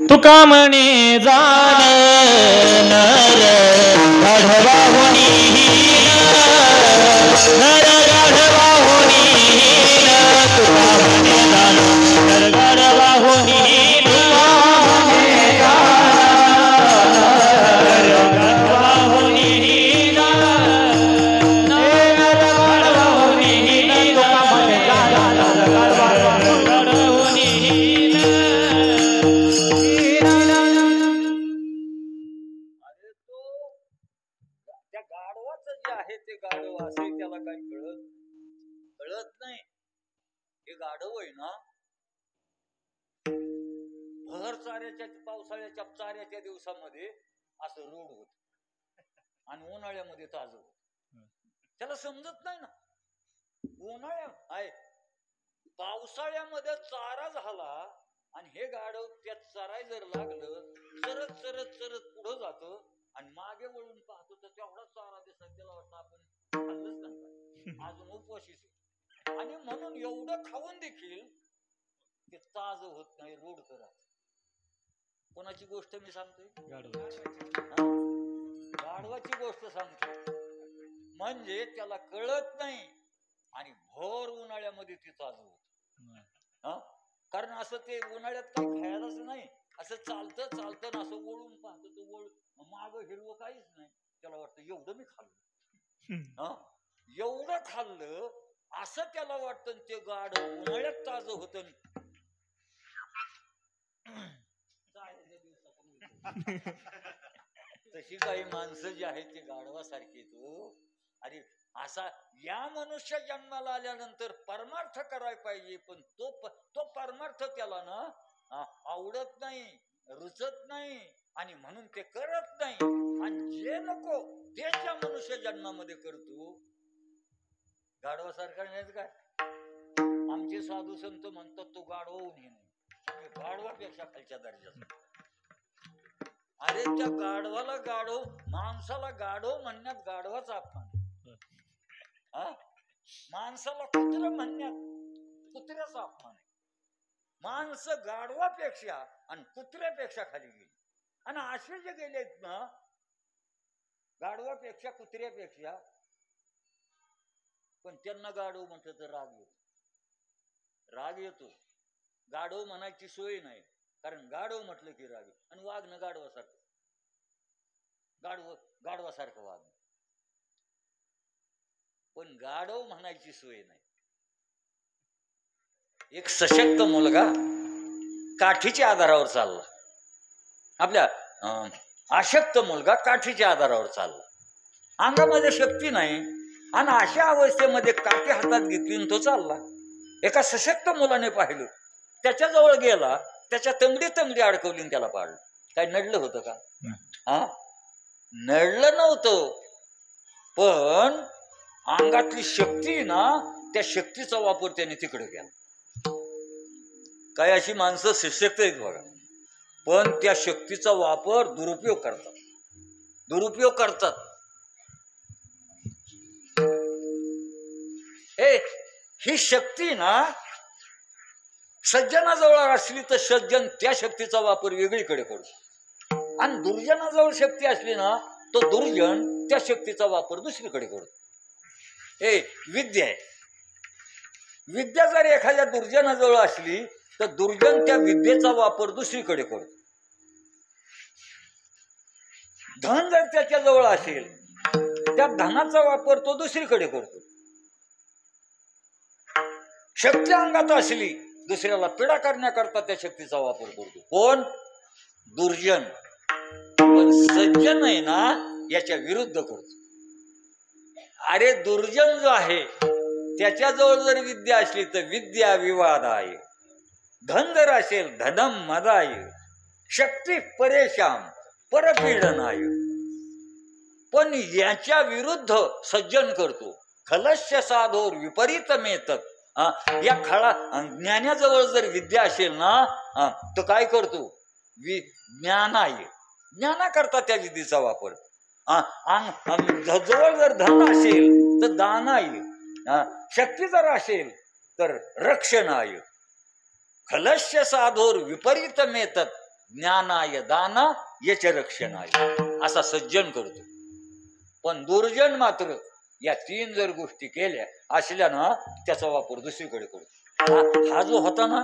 तुका म्हणे जाण नर गाढवाहुनी नर गाढवाहुनी तुका म्हणे जाण नर गाढवाहुनी भर चाऱ्याच्या पावसाळ्याच्या चाऱ्याच्या दिवसामध्ये असं रूढ होत आणि उन्हाळ्यामध्ये ताज होत. त्याला समजत नाही ना. पावसाळ्यामध्ये चारा झाला आणि हे गाढव त्यात चराय जर लागलं चरत चरत चरत पुढं जातं आणि मागे वळून पाहतो तर तेवढा चारा दिसत त्याला वाटतं आपण खाल्लंच नाही, अजून उपवाशीच. आणि म्हणून एवढं खाऊन देखील ते ताज होत नाही, रूढ करा. कोणाची गोष्ट मी सांगतोय? गाढवाची गोष्ट सांगतोय. म्हणजे त्याला कळत नाही आणि भर उन्हाळ्यामध्ये ती ताज होत. कारण असं ते उन्हाळ्यात काही खायलाच नाही, असं चालतं चालतं असं वळून पाहतं तो वळ माग हिरवं काहीच नाही. त्याला वाटतं एवढं मी खाल्लं, एवढं खाल्लं असं त्याला वाटतं. ते गाढव उन्हाळ्यात ताज होत. तशी काही माणसं जी आहेत ती गाढवासारखी. तो अरे असा या मनुष्य जन्माला आल्यानंतर परमार्थ करायला पाहिजे, पण तो परमार्थ त्याला ना आवडत नाही, रुचत नाही आणि म्हणून ते करत नाही. आणि जे नको ते त्या मनुष्य जन्मामध्ये करतो. गाढवासारखा नाही काय. आमचे साधू संत म्हणतात तो गाढवा होऊन गाढवापेक्षा खालच्या दर्जाचा. अरे त्या गाढवाला गाढव, माणसाला गाढव म्हणण्यात गाढवाचा अपमान, माणसाला कुत्र म्हणण्यात कुत्र्याचा अपमान आहे. माणसं गाढवापेक्षा आणि कुत्र्यापेक्षा खाली गेली. आणि असे जे गेलेत ना गाढवापेक्षा कुत्र्यापेक्षा, पण त्यांना गाढव म्हटलं तर राग येतो. राग येतो. गाढव म्हणायची सोय नाही, कारण गाढव म्हटलं की राग. आणि वागणं गाढवासारखं, गाढवासारखं वागणं, पण गाढव म्हणायची सोय नाही. एक सशक्त मुलगा काठीच्या आधारावर चालला. आपल्या अशक्त मुलगा काठीच्या आधारावर चालला. अंगामध्ये शक्ती नाही आणि अशा अवस्थेमध्ये काठी हातात घेतली तो चालला. एका सशक्त मुलाने पाहिलं, त्याच्याजवळ गेला, त्याच्या तंगडी अडकवली त्याला पाडलं. काय नडलं होतं का? नडलं नव्हतं, पण अंगातली शक्ती ना त्या शक्तीचा वापर त्याने तिकडे केला. काय अशी माणसं सशक्त आहेत बघा, पण त्या शक्तीचा वापर दुरुपयोग करतात. ही शक्ती ना सज्जनाजवळ असली तर सज्जन त्या शक्तीचा वापर वेगळीकडे करतो, आणि दुर्जनाजवळ शक्ती असली ना तो दुर्जन त्या शक्तीचा वापर दुसरीकडे करतो. विद्या आहे. विद्या जर एखाद्या दुर्जनाजवळ असली तर दुर्जन त्या विद्येचा वापर दुसरीकडे करतो. धन जर त्याच्याजवळ असेल त्या धनाचा वापर तो दुसरीकडे करतो. शक्ती अंगात असली दुसऱ्याला पीडा करण्याकरता त्या शक्तीचा वापर करतो. कोण? दुर्जन. पण सज्जन आहे ना याच्या विरुद्ध करतो. अरे दुर्जन जो आहे त्याच्याजवळ जर विद्या असली तर विद्या विवादाय, धन जर असेल धनम मदाय, शक्ती परेशान परपीडनाय. पण याच्या विरुद्ध सज्जन करतो. खलस्य साधोर विपरीत मेतक. या ज्ञानाजवळ जर विद्या असेल ना तर काय करतो? ज्ञाना करता त्या विद्येचा वापर. जवळ जर धन असेल तर दानाय, शक्ती जर असेल तर रक्षणाय. खलस्य साधोर विपरीत मेतक. ज्ञानाय दान यच रक्षणाय, असा सज्जन करतो. पण दुर्जन मात्र या 3 जर गोष्टी केल्या असल्यानं त्याचा वापर दुसरीकडे करतो. हा जो होता ना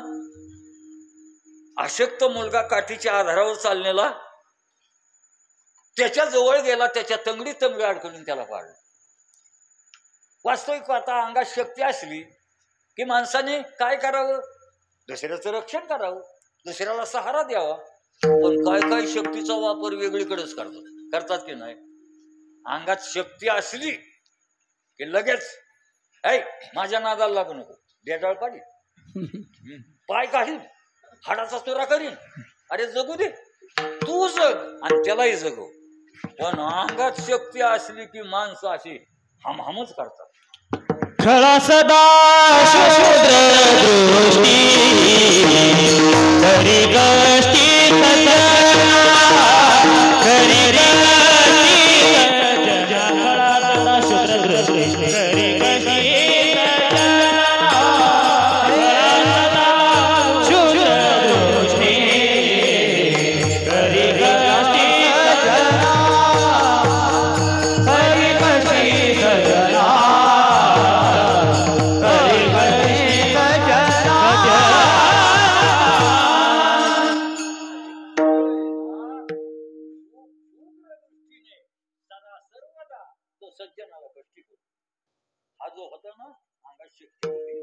अशक्त मुलगा काठीच्या आधारावर चाललेला, त्याच्या जवळ गेला, त्याच्या तंगडी अडकून त्याला पाडलं. वास्तविक आता अंगात शक्ती असली की माणसाने काय करावं? दुसऱ्याचं रक्षण करावं, दुसऱ्याला सहारा द्यावा. पण काय शक्तीचा वापर वेगळीकडेच करतात की नाही. अंगात शक्ती असली की लगेच माझ्या नादाला लागू नको, डेटाळ पाडी, पाय काढीन, हाडाचा तुरा करीन. अरे जगू दे, तू जग आणि त्यालाही जगव. पण अंगात शक्ती असली की माणसं अशी हमहमच करतात. खळा सदा शूद्र दृष्टी करी गष्टी सजना, करी गष्टी सजना, खळा सदा शूद्र दृष्टी करी गष्टी सजना, खळा सदा शूद्र दृष्टी करी गष्टी सजना, करी गष्टी सजना. सज्जनाला कष्टी करतो. हा जो होता ना अंगात शक्ती होती,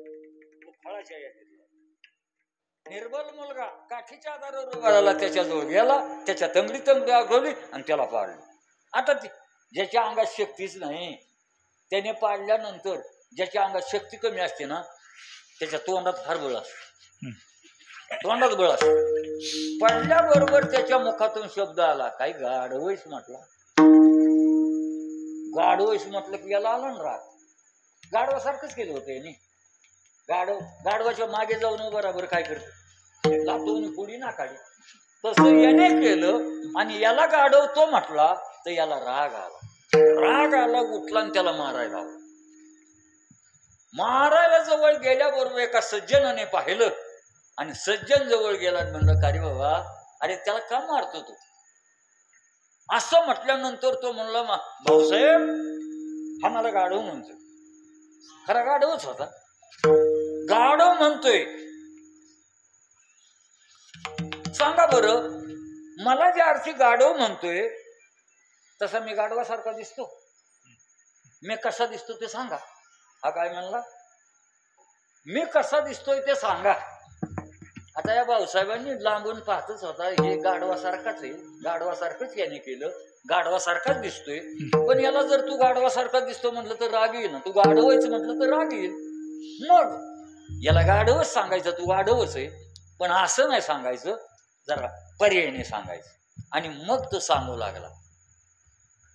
तो फळाच्या यादीतला. निर्बल मुलगा काठीच्या आधारावर उभा राहिला, त्याच्याजवळ गेला, त्याच्या तंगडी आगवली आणि त्याला पाडलं. आता ज्याच्या अंगात शक्तीच नाही त्याने पाडल्यानंतर ज्याच्या अंगात शक्ती कमी असते ना त्याच्या तोंडात फार बळ असतो, तोंडात बळ असतो. पडल्याबरोबर त्याच्या मुखातून शब्द आला, काही गाढवैस म्हटला. गाढवैस म्हटलं की याला आला ना राग. गाढवासारखंच केलं होतं यांनी. गाढवाच्या मागे जाऊन बरोबर काय करतो, लातून पुढी ना काढी, तसं याने केलं आणि याला गाढव तो म्हटला तर याला राग आला. राग आला, उठला आणि त्याला मारायला. मारायला जवळ गेल्याबरोबर एका सज्जनाने पाहिलं आणि सज्जन जवळ गेला म्हणलं, का रे बाबा, अरे त्याला का मारतो तू? असं म्हटल्यानंतर तो म्हणला, भाऊसाहेब हा मला गाढव म्हणतोय. खरा गाढवच होता. गाढव म्हणतोय, सांगा बरं, मला ज्या अर्थी गाढव म्हणतोय तसा मी गाढवासारखा दिसतो? मी कसा दिसतो ते सांगा. हा काय म्हणला, मी कसा दिसतोय ते सांगा. आता या भाऊसाहेबांनी लांबून पाहतच होता, हे गाढवासारखाच आहे, गाढवासारखंच याने केलं, गाढवासारखाच दिसतोय. पण याला जर तू गाढवासारखा दिसतो म्हटलं तर राग येईल ना, तू गाढवायचं म्हटलं तर राग येईल. मग याला गाढवच सांगायचं, तू गाढवच आहे. पण असं नाही सांगायचं, जरा पर्यायाने सांगायचं. आणि मग तो सांगू लागला.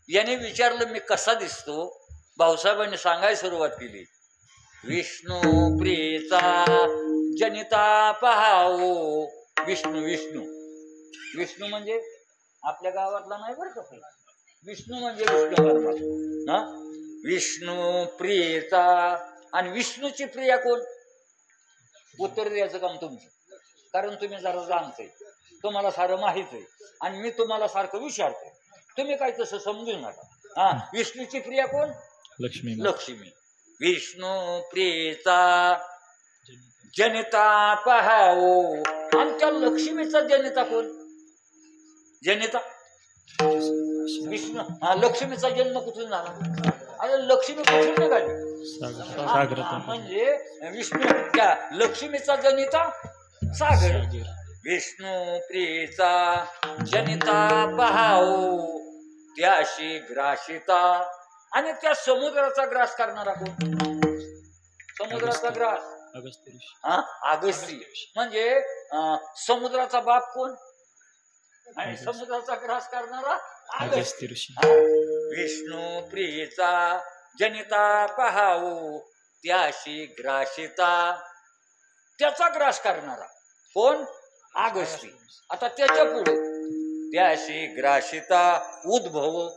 याने विचारलं मी कसा दिसतो, भाऊसाहेबांनी सांगायला सुरुवात केली, विष्णू प्रियचा जनिता पहावो. विष्णू विष्णू विष्णू म्हणजे आपल्या गावातला नाही बरं का, विष्णू म्हणजे विष्णू परमात्मा. विष्णू प्रियचा, आणि विष्णूची प्रिया कोण? उत्तर द्यायचं काम तुमचं, कारण तुम्ही जरा जाणतोय, तुम्हाला सारं माहित आहे आणि मी तुम्हाला सारखं विचारतो, तुम्ही काय तसं समजू नका. विष्णूची प्रिया कोण? लक्ष्मी. लक्ष्मी. विष्णू प्रियचा जनिता पहावो. आणि त्या लक्ष्मीचा जनिता कोण? जनिता विष्णू. लक्ष्मीचा जन्म कुठून झाला? अरे लक्ष्मी कुठून निघाली? म्हणजे विष्णू, त्या लक्ष्मीचा जनिता सागर. विष्णू प्रियचा जनिता पहावो, त्याशी ग्रासिता. आणि त्या समुद्राचा ग्रास करणारा कोण? समुद्राचा ग्रास अगस्ती. म्हणजे समुद्राचा बाप कोण? आणि समुद्राचा ग्रास करणारा अगस्ती ऋषी. विष्णू प्रियचा जनिता पहावो, त्याशी ग्रासिता. त्याचा ग्रास करणारा कोण? अगस्ती. आता त्याच्या पुढे त्याशी ग्रासिता उद्भव.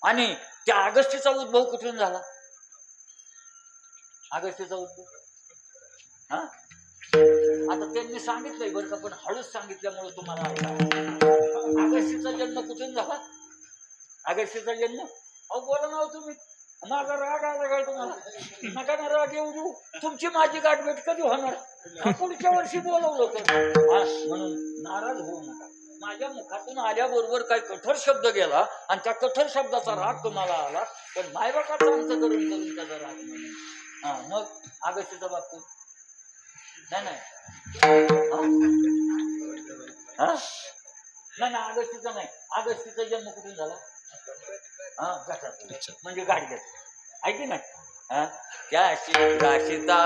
आणि त्या अगस्तीचा उद्भव कुठून झाला? अगस्तीचा उद्भव आता त्यांनी सांगितलंय बरं का, पण हळूच सांगितल्यामुळे तुम्हाला अगस्तीचा जन्म कुठून झाला? अगस्तीचा जन्म, अहो बोला ना तुम्ही, माझा राग आला काय तुम्हाला? नका ना राग येऊ देऊ, तुमची माझी गाठभेट कधी होणार? पुढच्या वर्षी बोलवलं तर म्हणून नाराज होऊ नका. माझ्या मुखातून आल्याबरोबर काही कठोर शब्द गेला आणि त्या कठोर शब्दाचा राग तुम्हाला आला, पण मायबापाचा अंत करून करून त्याचा राग म्हणून हा मग अगस्तीचा बाबतीत नाही नाही नाही अगस्तीचा नाही. अगस्तीचा जन्म कुठून झाला? हा कशात? म्हणजे गाडग्यात आहे की नाही? त्या राशीचा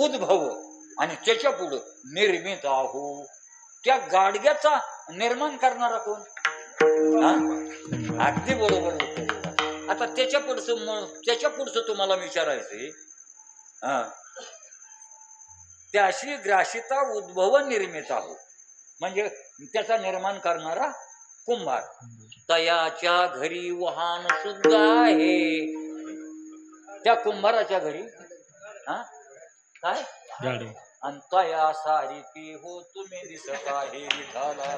उद्भव आणि त्याच्या पुढं निर्मित आहो, त्या गाडग्याचा निर्माण करणारा कोण? अगदी बरोबर होत. आता त्याच्या पुढचं तुम्हाला विचारायचंय, त्याशी ग्राशिता उद्भव निर्मित आहो म्हणजे त्याचा निर्माण करणारा कुंभार. तयाच्या घरी वाहन सुद्धा आहे. त्या कुंभाराच्या घरी काय गाडी आणि तया सारी हो तुम्ही दिसत आहे विठाला.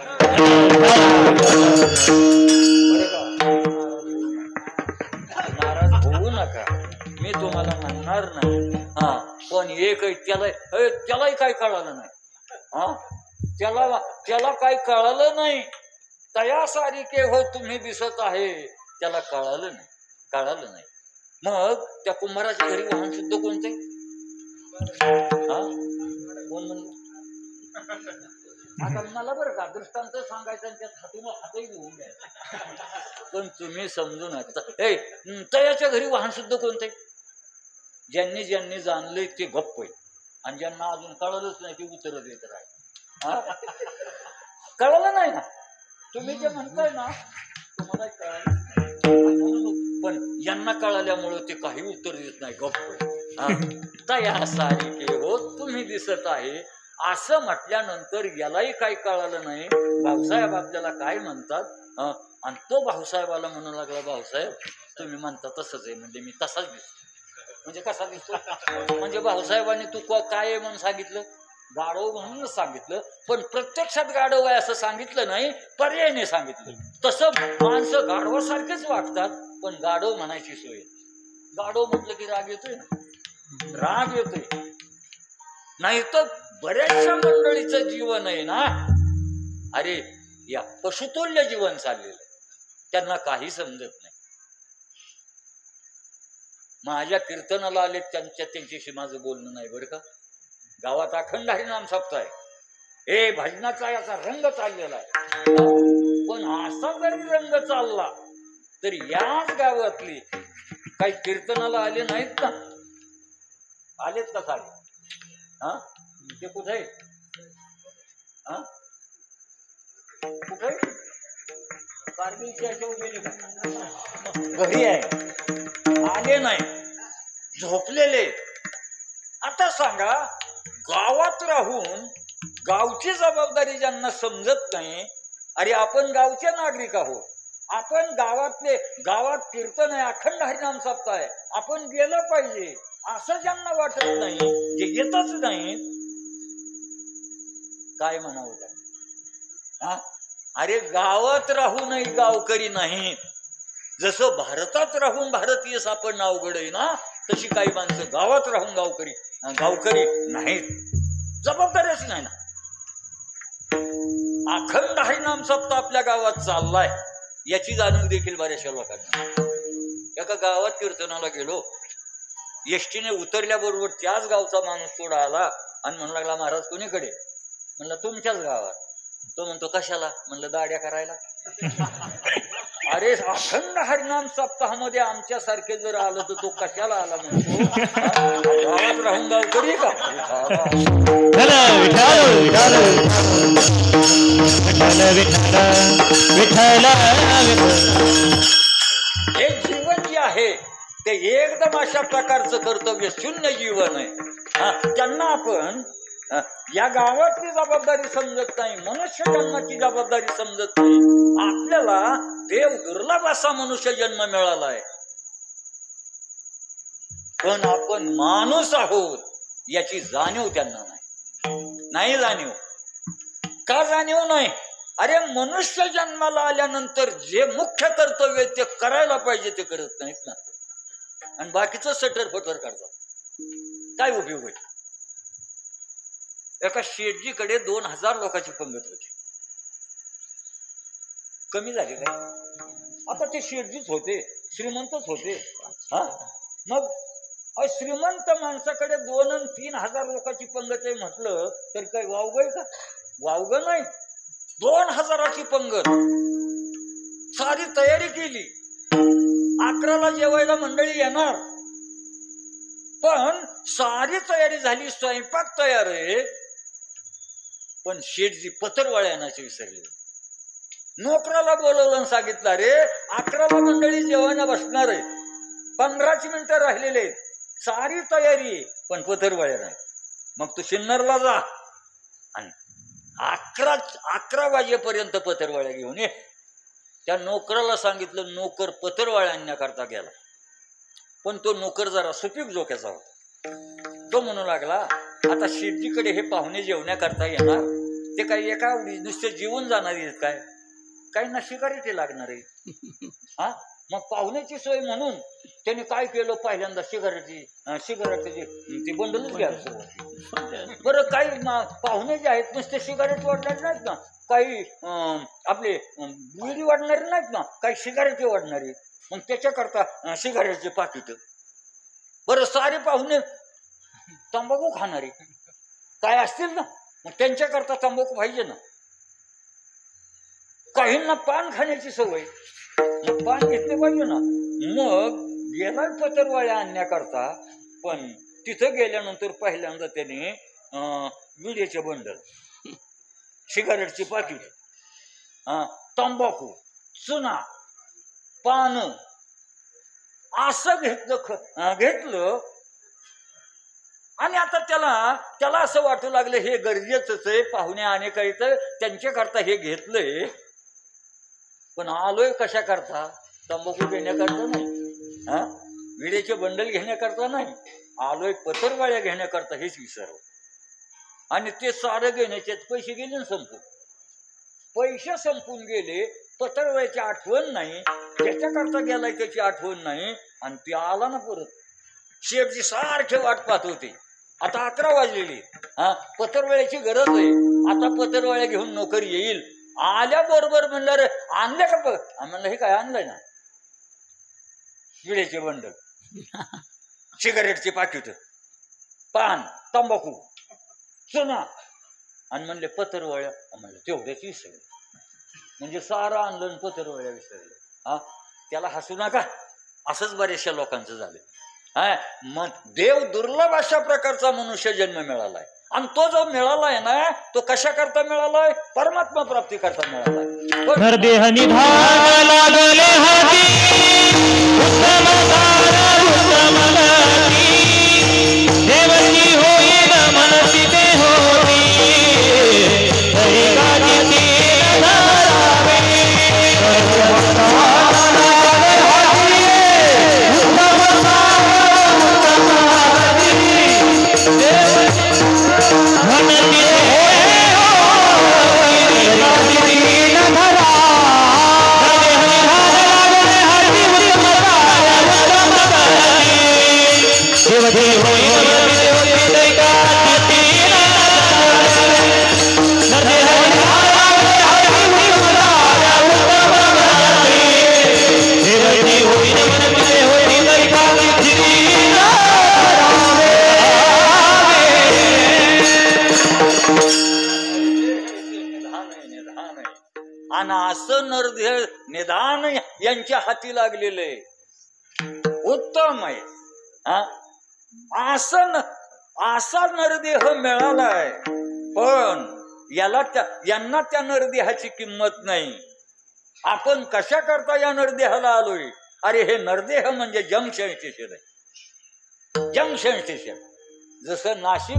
नाराज होऊ नका, मी तुम्हाला म्हणणार नाही. पण एक त्यालाही काय कळालं नाही. त्याला काय कळालं नाही. तया सारिके हो तुम्ही दिसत आहे, त्याला कळालं नाही. मग त्या कुंभाराच्या घरी वाहन शुद्ध कोणते? कोण म्हणलं? आता मला बरं का दृष्टांत सांगायचं आणि त्यात हातही घेऊन द्यायचा, पण तुम्ही समजून तयाच्या घरी वाहन शुद्ध कोणते? ज्यांनी ज्यांनी जाणले ते गप्प आहे आणि ज्यांना अजून कळलंच नाही ते उत्तर देत राहील. कळलं नाही ना तुम्ही जे म्हणताय ना, तुम्हाला कळालं पण यांना कळाल्यामुळं ते काही उत्तर देत नाही, गप्प. तया सारिके हो तुम्ही दिसत आहे असं म्हटल्यानंतर यालाही काही कळालं नाही. भाऊसाहेब आपल्याला काय म्हणतात आणि तो भाऊसाहेबाला म्हणू लागला, भाऊसाहेब तुम्ही म्हणता तसंच आहे. म्हणजे मी तसाच दिसतो. म्हणजे कसा दिसतो? म्हणजे भाऊसाहेबांनी तू काय आहे म्हणून सांगितलं? गाढव म्हणूनच सांगितलं, पण प्रत्यक्षात गाढव आहे असं सांगितलं नाही, पर्यायाने सांगितलं. तसं माणसं गाढवासारखेच वागतात, पण गाढव म्हणायची सोय. गाढव म्हटलं की राग येतोय ना, राग येतोय. नाही तर बऱ्याचशा मंडळीचं जीवन आहे ना, अरे या पशुतुल्य जीवन चाललेलं, त्यांना काही समजत नाही. माझ्या कीर्तनाला आले त्यांच्याशी माझं बोलणं नाही बरं का. गावात अखंड हरिनाम सप्ताह आहे, भजनाचा याचा रंग चाललेला आहे. पण असा जरी रंग चालला तरी याच गावातली काही कीर्तनाला आले नाहीत ना. आलेत का काय? ते कुठे कुठे कारगिलच्या घरी आहे, आले नाही, झोपलेले. आता सांगा, गावात राहून गावची जबाबदारी ज्यांना समजत नाही, अरे आपण गावचे नागरिक आहोत, आपण गावात कीर्तन आहे, अखंड हरिनाम सप्ताह आहे, आपण गेलं पाहिजे असं ज्यांना वाटत नाही, जे येतच नाही, काय म्हणावं त्यांना? अरे गावात राहूनही गावकरी नाही. जसं भारतात राहून भारतीय सापडणं अवघड आहे ना, तशी काही माणसं गावात राहून गावकरी नाहीत. जबाबदारीच नाही ना. अखंड हरिनाम सप्ताह आपल्या गावात चाललाय याची जाणीव देखील बऱ्याचशा लोकांना. एका गावात कीर्तनाला गेलो, एसटीने उतरल्याबरोबर त्याच गावचा माणूस पुढे आला आणि म्हणू लागला, महाराज कोणीकडे? म्हणलं तुमच्याच गावात. तो म्हणतो कशाला? म्हणलं दाड्या करायला. अरे अखंड हरिनाम सप्ताहामध्ये आमच्यासारखे जर आलं तर तो कशाला आला म्हणतो? गावात राहून गावकरी का? हे जीवन जे आहे ते एकदम अशा प्रकारचं कर्तव्य शून्य जीवन आहे. त्यांना आपण या गावातली जबाबदारी समजत नाही, मनुष्य जन्माची जबाबदारी समजत नाही. आपल्याला देव दुर्लभ असा मनुष्य जन्म मिळालाय, पण आपण माणूस आहोत याची जाणीव त्यांना नाही. नाही जाणीव. का जाणीव नाही? अरे मनुष्य जन्माला आल्यानंतर जे मुख्य कर्तव्य ते करायला पाहिजे ते करत नाहीत ना, आणि बाकीचं सटर फटर करतात. काय उपयोग आहे? एका शेठजीकडे 2000 लोकांची पंगत होती. कमी झाली काय? आता ते शेठजीच होते, श्रीमंतच होते. हा मग श्रीमंत माणसाकडे 2 आणि 3000 लोकांची पंगत आहे म्हटलं तर काय वावगय का? वावग नाही. 2000ची पंगत, सारी तयारी केली. 11ला जेवायला मंडळी येणार, पण सारी तयारी झाली, स्वयंपाक तयार आहे, पण शेठजी पत्रवाळ्या आणायचे विसरले. नोकराला बोलवलं आणि सांगितलं, रे 11ला मंडळी जेवायला बसणार आहे, 15 मिनिटं राहिलेले, सारी तयारी पण पत्रवाळ्या नाही. मग तू सिन्नरला जा आणि 11 वाजेपर्यंत पत्रवाळ्या घेऊन ये. त्या नोकराला सांगितलं. नोकर पत्रवाळ्या आणण्याकरता गेला, पण तो नोकर जरा सुपीक जोक्याचा होता. तो म्हणू लागला, आता शेठजीकडे हे पाहुणे जेवण्याकरता येणार, ते काही एका नुसते जेवून जाणार आहेत काय? काही ना शिकारीचे लागणार आहे. हा मग पाहुण्याची सोय म्हणून त्याने काय केलं, पहिल्यांदा सिगारेटची ती बंडलच घ्यायला. बरं, काही पाहुणे जे आहेत नुसते सिगारेट वाढणारे नाहीत ना, काही आपले बिडी वाढणारे नाहीत ना, काही सिगारेट वाढणारे. मग त्याच्याकरता सिगारेटचे पाकिट. बरं, सारे पाहुणे तंबाखू खाणारे काय असतील ना, मग त्यांच्याकरता तंबाखू पाहिजे ना. काहींना पान खाण्याची सवय, मग पान घेतले पाहिजे ना. मग गेला पत्रवाळ्या आणण्याकरता, पण तिथं गेल्यानंतर पहिल्यांदा त्याने विड्याचे बंडल, सिगारेटची पाकिट, तंबाखू, चुना, पान असं घेतलं. आणि आता त्याला असं वाटू लागलं हे गरजेचंच आहे, पाहुणे आणि काही तर त्यांच्याकरता हे घेतलंय, पण आलोय कशा करता? तंबाखू घेण्याकरता नाही, विड्याचे बंडल घेण्याकरता नाही, आलोय पत्रवाळ्या घेण्याकरता. हेच विसरलं. आणि ते सारं घेण्याचे पैसे गेले ना संपून. पैसे संपून गेले, पत्रवाळ्याची आठवण नाही, त्याच्याकरता गेलाय त्याची आठवण नाही, आणि ते आला ना परत. शेठजी सारखे वाट पाहत होते. आता 11 वाजलेली, पत्रवाळ्याची गरज आहे. आता पत्रवाळ्या घेऊन नोकर येईल. आल्याबरोबर म्हणलं, रे आणलं का? म्हणलं हे काय आणलंय ना, विड्याचे बंडल, सिगारेटचे पाकिट, पान, तंबाखू, चुना, आणि म्हणले पत्रवाळ्या. म्हणलं तेवढ्याच विसरले. म्हणजे सारा आणलं पत्रवाळ्या विसरले. त्याला हसू नका, असंच बऱ्याचशा लोकांचं झालं. मग देव दुर्लभ अशा प्रकारचा मनुष्य जन्म मिळालाय, आणि तो जो मिळालाय ना, तो कशा करता मिळालाय? परमात्मा प्राप्ती करता मिळालाय. नरदेह निधान लागले हाती, उत्तम सार उत्तम गती, देवची होईल मनसी ते होती, तरी काळजी धरावे. आणि असं नरदेह निदान यांच्या हाती लागलेलं आहे. उत्तम आहे. असा नरदेह मिळालाय, पण यांना त्या नरदेहाची किंमत नाही. आपण कशा करता या नरदेहाला आलोय? अरे हे नरदेह म्हणजे जंक्शन स्टेशन आहे. जंक्शन स्टेशन, जसं नाशिक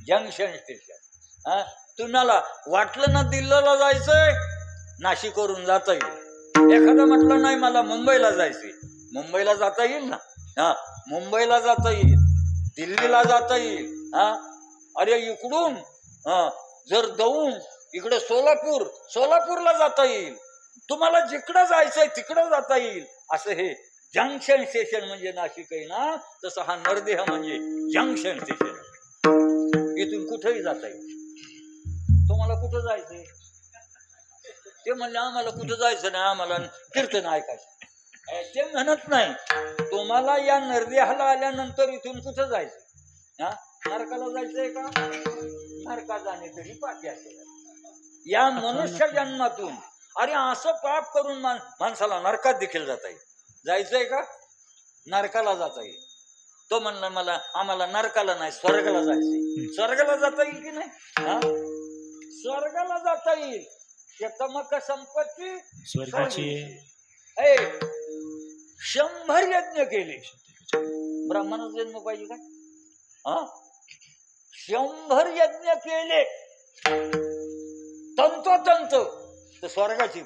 जंक्शन स्टेशन. तुम्हाला वाटलं ना दिल्लीला जायचंय, नाशिकवरून जाता येईल. एखादं म्हटलं नाही मला मुंबईला जायचंय, मुंबईला जाता येईल ना. मुंबईला जाता येईल, दिल्लीला जाता येईल. अरे इकडून जर दौंड इकडे सोलापूरला जाता येईल, तुम्हाला जिकडं जायचंय तिकडं जाता येईल. असं हे जंक्शन स्टेशन म्हणजे नाशिक आहे ना, तसं हा नरदेह म्हणजे जंक्शन स्टेशन. इथून कुठेही जाता येईल. तुम्हाला कुठं जायचंय? ते म्हणले आम्हाला कुठं जायचं नाही, आम्हाला कीर्तन ऐकायचं. ते म्हणत नाही तुम्हाला या नरदेहाला आल्यानंतर इथून कुठं जायचं. नरकाला जायचंय का? नरका जाणे तरी पाठी असेल. या मनुष्य जन्मातून अरे असं पाप करून माणसाला नरकात देखील जाता येईल. जायचंय का? नरकाला जाता येईल. तो म्हणला आम्हाला नरकाला नाही, स्वर्गाला जायचंय. स्वर्गाला जाता येईल की नाही? स्वर्गाला जाता येईल. शतमक संपत्ती स्वर्गाची 100 यज्ञ केले. ब्राह्मणाचा जन्म पाहिजे का? 100 यज्ञ केले तंतोतंत तर स्वर्गाची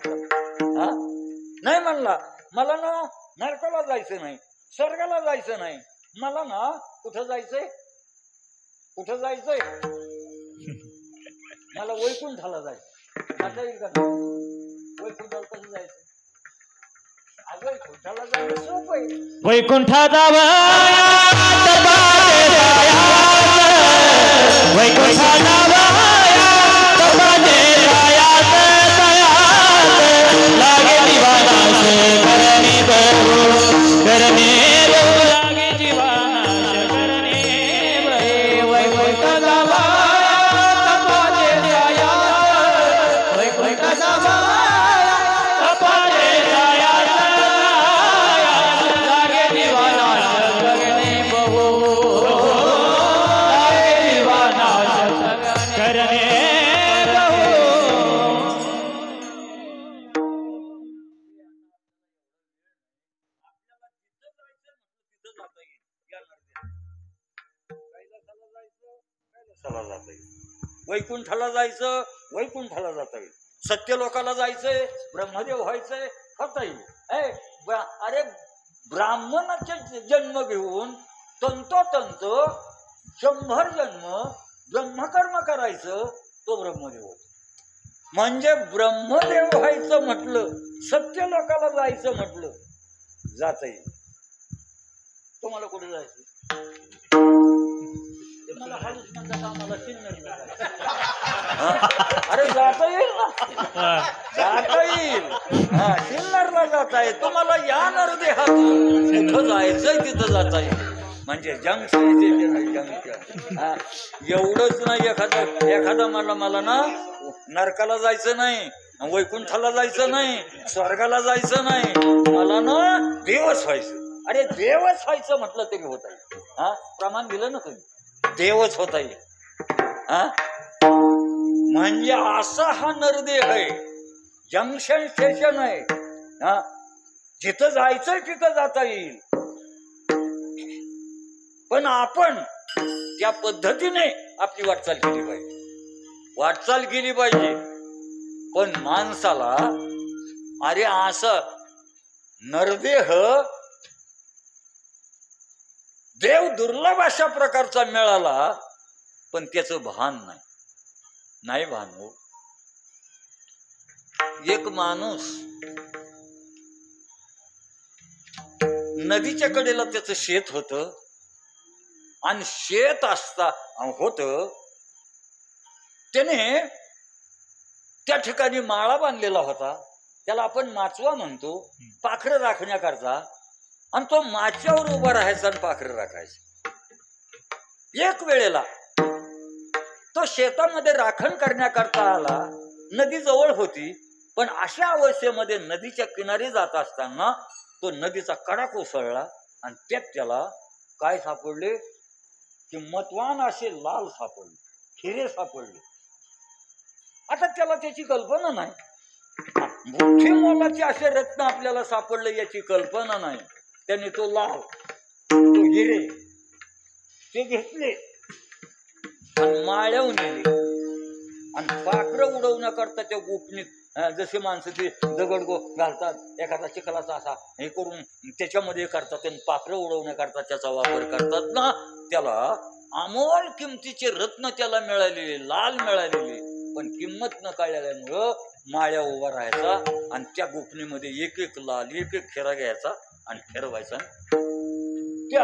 नाही म्हणला. मला ना नरकाला जायचं नाही, स्वर्गाला जायचं नाही, मला ना कुठं जायचंय मला वैकुंठाला जायचं. जाता येईल का? वैकुंठाला कसं जायचं? वैकुंठाला जायचं सोपं आहे. वैकुंठा जावा वैकुंठा जावा लागे जीवानाश करणे बहू करणे बहू लागे जीवानाश करणे बहू. वैकुंठा जावा तपाचे जाया वैकुंठा जावा तपाचे जाया लागे जीवानाश करणे बहू लागे जीवानाश करणे बहू. वैकुंठाला जायचं, वैकुंठाला जाता येईल. सत्यलोकाला जायचंय, ब्रह्मदेव व्हायचंय, होता येईल. अरे ब्राह्मणाचे जन्म घेऊन तंतोतंत 100 जन्म ब्रह्मकर्म करायचं, तो ब्रह्मदेव होतो. म्हणजे ब्रह्मदेव व्हायचं म्हटलं, सत्यलोकाला जायचं म्हटलं, जाता येईल. तुम्हाला कुठे जायचं? मला हालूच म्हणतात आम्हाला सिन्नरला जायचं. अरे जाता येईल ना, जाता येईल. सिन्नरला जाता येईल. तुम्हाला या नरदेहातून कुठं जायचंय तिथं जाता येईल. म्हणजे जंक्शन जंक्शन. एवढंच नाही, एखादा मला ना नरकाला जायचं नाही, वैकुंठाला जायचं नाही, स्वर्गाला जायचं नाही, मला ना देवच व्हायचं. अरे देवच व्हायचं म्हटलं तरी होत आहे. प्रमाण दिलं ना तुम्ही, देवच होता येईल. म्हणजे असा हा नरदेह आहे, जंक्शन स्टेशन आहे. जिथं जायचंय तिथं जाता येईल. पण आपण त्या पद्धतीने आपली वाटचाल केली पाहिजे. पण माणसाला अरे असं नरदेह देव दुर्लभ अशा प्रकारचा मिळाला, पण त्याचं भान नाही भान हो. एक माणूस नदीच्या कडेला त्याचं शेत होतं, आणि शेत असता होत त्याने त्या ठिकाणी माळा बांधलेला होता. त्याला आपण माचवा म्हणतो, पाखरं राखण्याकरता. आणि तो माच्यावर उभा राहायचा आणि पाखरं राखायचं. एक वेळेला तो शेतामध्ये राखण करण्याकरता आला. नदी जवळ होती, पण अशा अवस्थेमध्ये नदीच्या किनारी जात असताना तो नदीचा कडा कोसळला, आणि त्यात त्याला काय सापडले? किंमतवान असे लाल सापडले, हिरे सापडले. आता त्याला त्याची कल्पना नाही. मोठे मोलाचे असे रत्न आपल्याला सापडले याची कल्पना नाही. त्याने तो लाल, तो हिरे ते घेतले आणि माळ्यावर नेले, आणि पाखरं उडवण्याकरता त्या गोपनीत जसे माणसं ते दगड घालतात, एखादा चिखलाचा असा हे करून त्याच्यामध्ये करतात, आणि पाखरं उडवण्याकरता त्याचा वापर करतात ना, त्याला अमोल किमतीचे रत्न त्याला मिळालेले, लाल मिळालेले, पण किंमत न कळल्यामुळं माळ्या उभा राहायचा आणि त्या गोपनीमध्ये एक एक लाल, एक एक खेरा घ्यायचा आणि फिरवायचा. त्या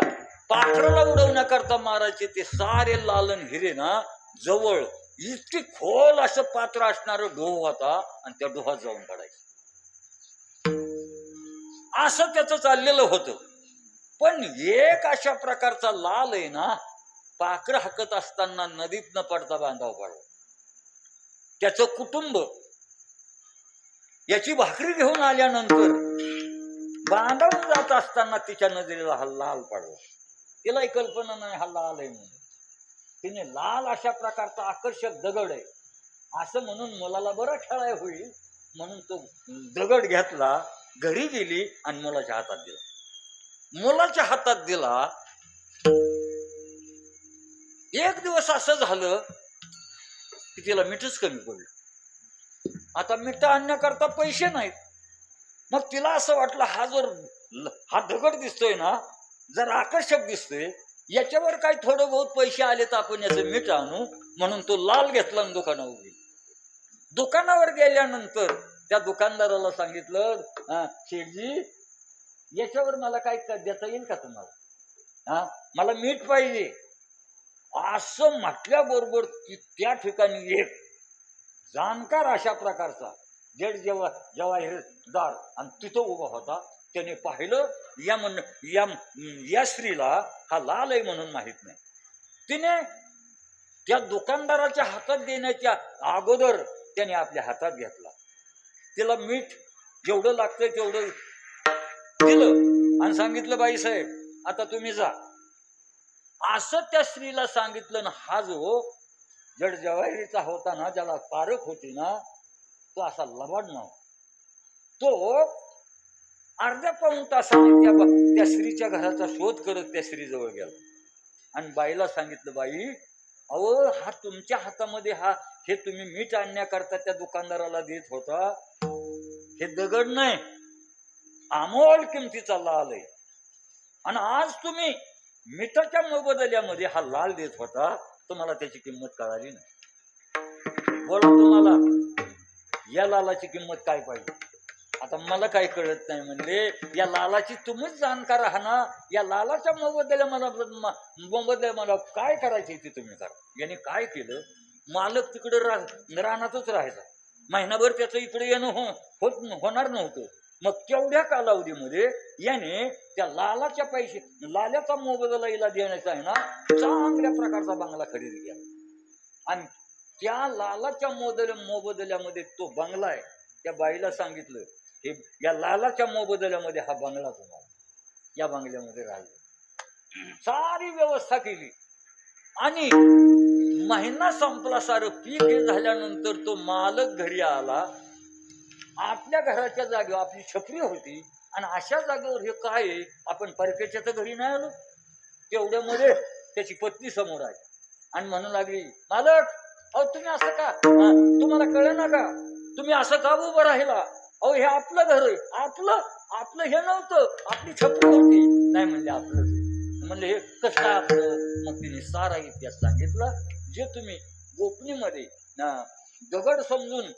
पाखराला उडवण्याकरता मारायचे ते सारे लालन हिरे ना जवळ इतकी खोल असं पात्र असणारं डोह होता आणि त्या डोहात जाऊन पडायचं. असं त्याचं चाललेलं होतं. पण एक अशा प्रकारचा लाल आहे ना, पाखरं हाकत असताना नदीत न पडता बांधाव पडला. त्याचं कुटुंब याची भाकरी घेऊन आल्यानंतर बांधावून जात असताना तिच्या नजरेला हा लाल पडला. तिलाही कल्पना नाही हा लाल आहे म्हणून. तिने लाल अशा प्रकारचा आकर्षक दगड आहे असं म्हणून मुलाला बरं खेळाय होईल म्हणून तो दगड घेतला, घरी गेली आणि मुलाच्या हातात दिला. मुलाच्या हातात दिला. एक दिवस असं झालं की तिला मीठच कमी पडलं. आता मीठ आणण्याकरता पैसे नाहीत. मग तिला असं वाटलं हा दगड दिसतोय ना, जर आकर्षक दिसतोय, याच्यावर काही थोडं बहुत पैसे आले तर आपण याचं मीठ आणू म्हणून तो लाल घेतला आणि दुकानावर गेली. दुकानावर गेल्यानंतर त्या दुकानदाराला सांगितलं, शेठजी याच्यावर मला काय देता येईल का तुम्हाला? मला मीठ पाहिजे. असं म्हटल्याबरोबर त्या ठिकाणी एक जाणकार अशा प्रकारचा जड जवाहीरदार आणि तिथं उभा होता. त्याने पाहिलं या स्त्रीला हा लाल आहे म्हणून माहित नाही. तिने त्या दुकानदाराच्या हातात देण्याच्या अगोदर त्याने आपल्या हातात घेतला. तिला मीठ जेवढं लागतंय तेवढं दिलं आणि सांगितलं, बाई साहेब आता तुम्ही जा. असं त्या स्त्रीला सांगितलं ना. हा जो जड जवाहीरीचा होता ना, ज्याला पारख होती ना, तो असा लबाड नव्हता. तो अर्ध्या पाऊण तासाने त्या स्त्रीच्या घराचा शोध करत त्या स्त्रीजवळ गेला आणि बाईला सांगितलं, बाई अहो हा तुमच्या हातामध्ये हे तुम्ही मीठ आणण्याकरता त्या दुकानदाराला देत होता, हे दगड नाही, अमोल किमतीचा लाल आहे. आणि आज तुम्ही मिठाच्या मोबदल्यामध्ये हा लाल देत होता, तुम्हाला त्याची किंमत कळाली नाही. बोला तुम्हाला या लालाची किंमत काय पाहिजे? आता मला काही कळत नाही म्हणले. या लालाची तुम्हीच जाणकार आहात ना, या लालाच्या मोबदल्या मला काय करायचे ते तुम्ही करा. याने काय केलं, मालक तिकडे रानातच राहायचा. महिनाभर त्याचं इकडे येणं होणार नव्हतं. मग तेवढ्या कालावधीमध्ये याने त्या लालाच्या लाल्याचा मोबदला हिला देण्याचा आहे ना, चांगल्या प्रकारचा बंगला खरेदी केला. आणि त्या लालाच्या मोबदल्यामध्ये तो बंगला आहे. त्या बाईला सांगितलं, हे या लालाच्या मोबदल्यामध्ये हा बंगला तुम्हाला, या बंगल्यामध्ये राहिला. सारी व्यवस्था केली आणि महिना संपला. सारं पीक हे झाल्यानंतर तो मालक घरी आला. आपल्या घराच्या जागेवर आपली छपरी होती आणि अशा जागेवर हे काय आहे, आपण परकेच्या तर घरी नाही आलो. तेवढ्यामध्ये त्याची पत्नी समोर आली आणि म्हणू लागली, मालक अहो तुम्ही असं का, तुम्हाला कळलं ना का, तुम्ही असं का उभं राहिला? अहो हे आपलं घर आहे. आपलं हे नव्हतं, आपली छपरी होती. नाही म्हणले आपलं. म्हणले हे कसं काय आपलं? मग तिने सारा इतिहास सांगितला. जे तुम्ही गोपनीमध्ये दगड समजून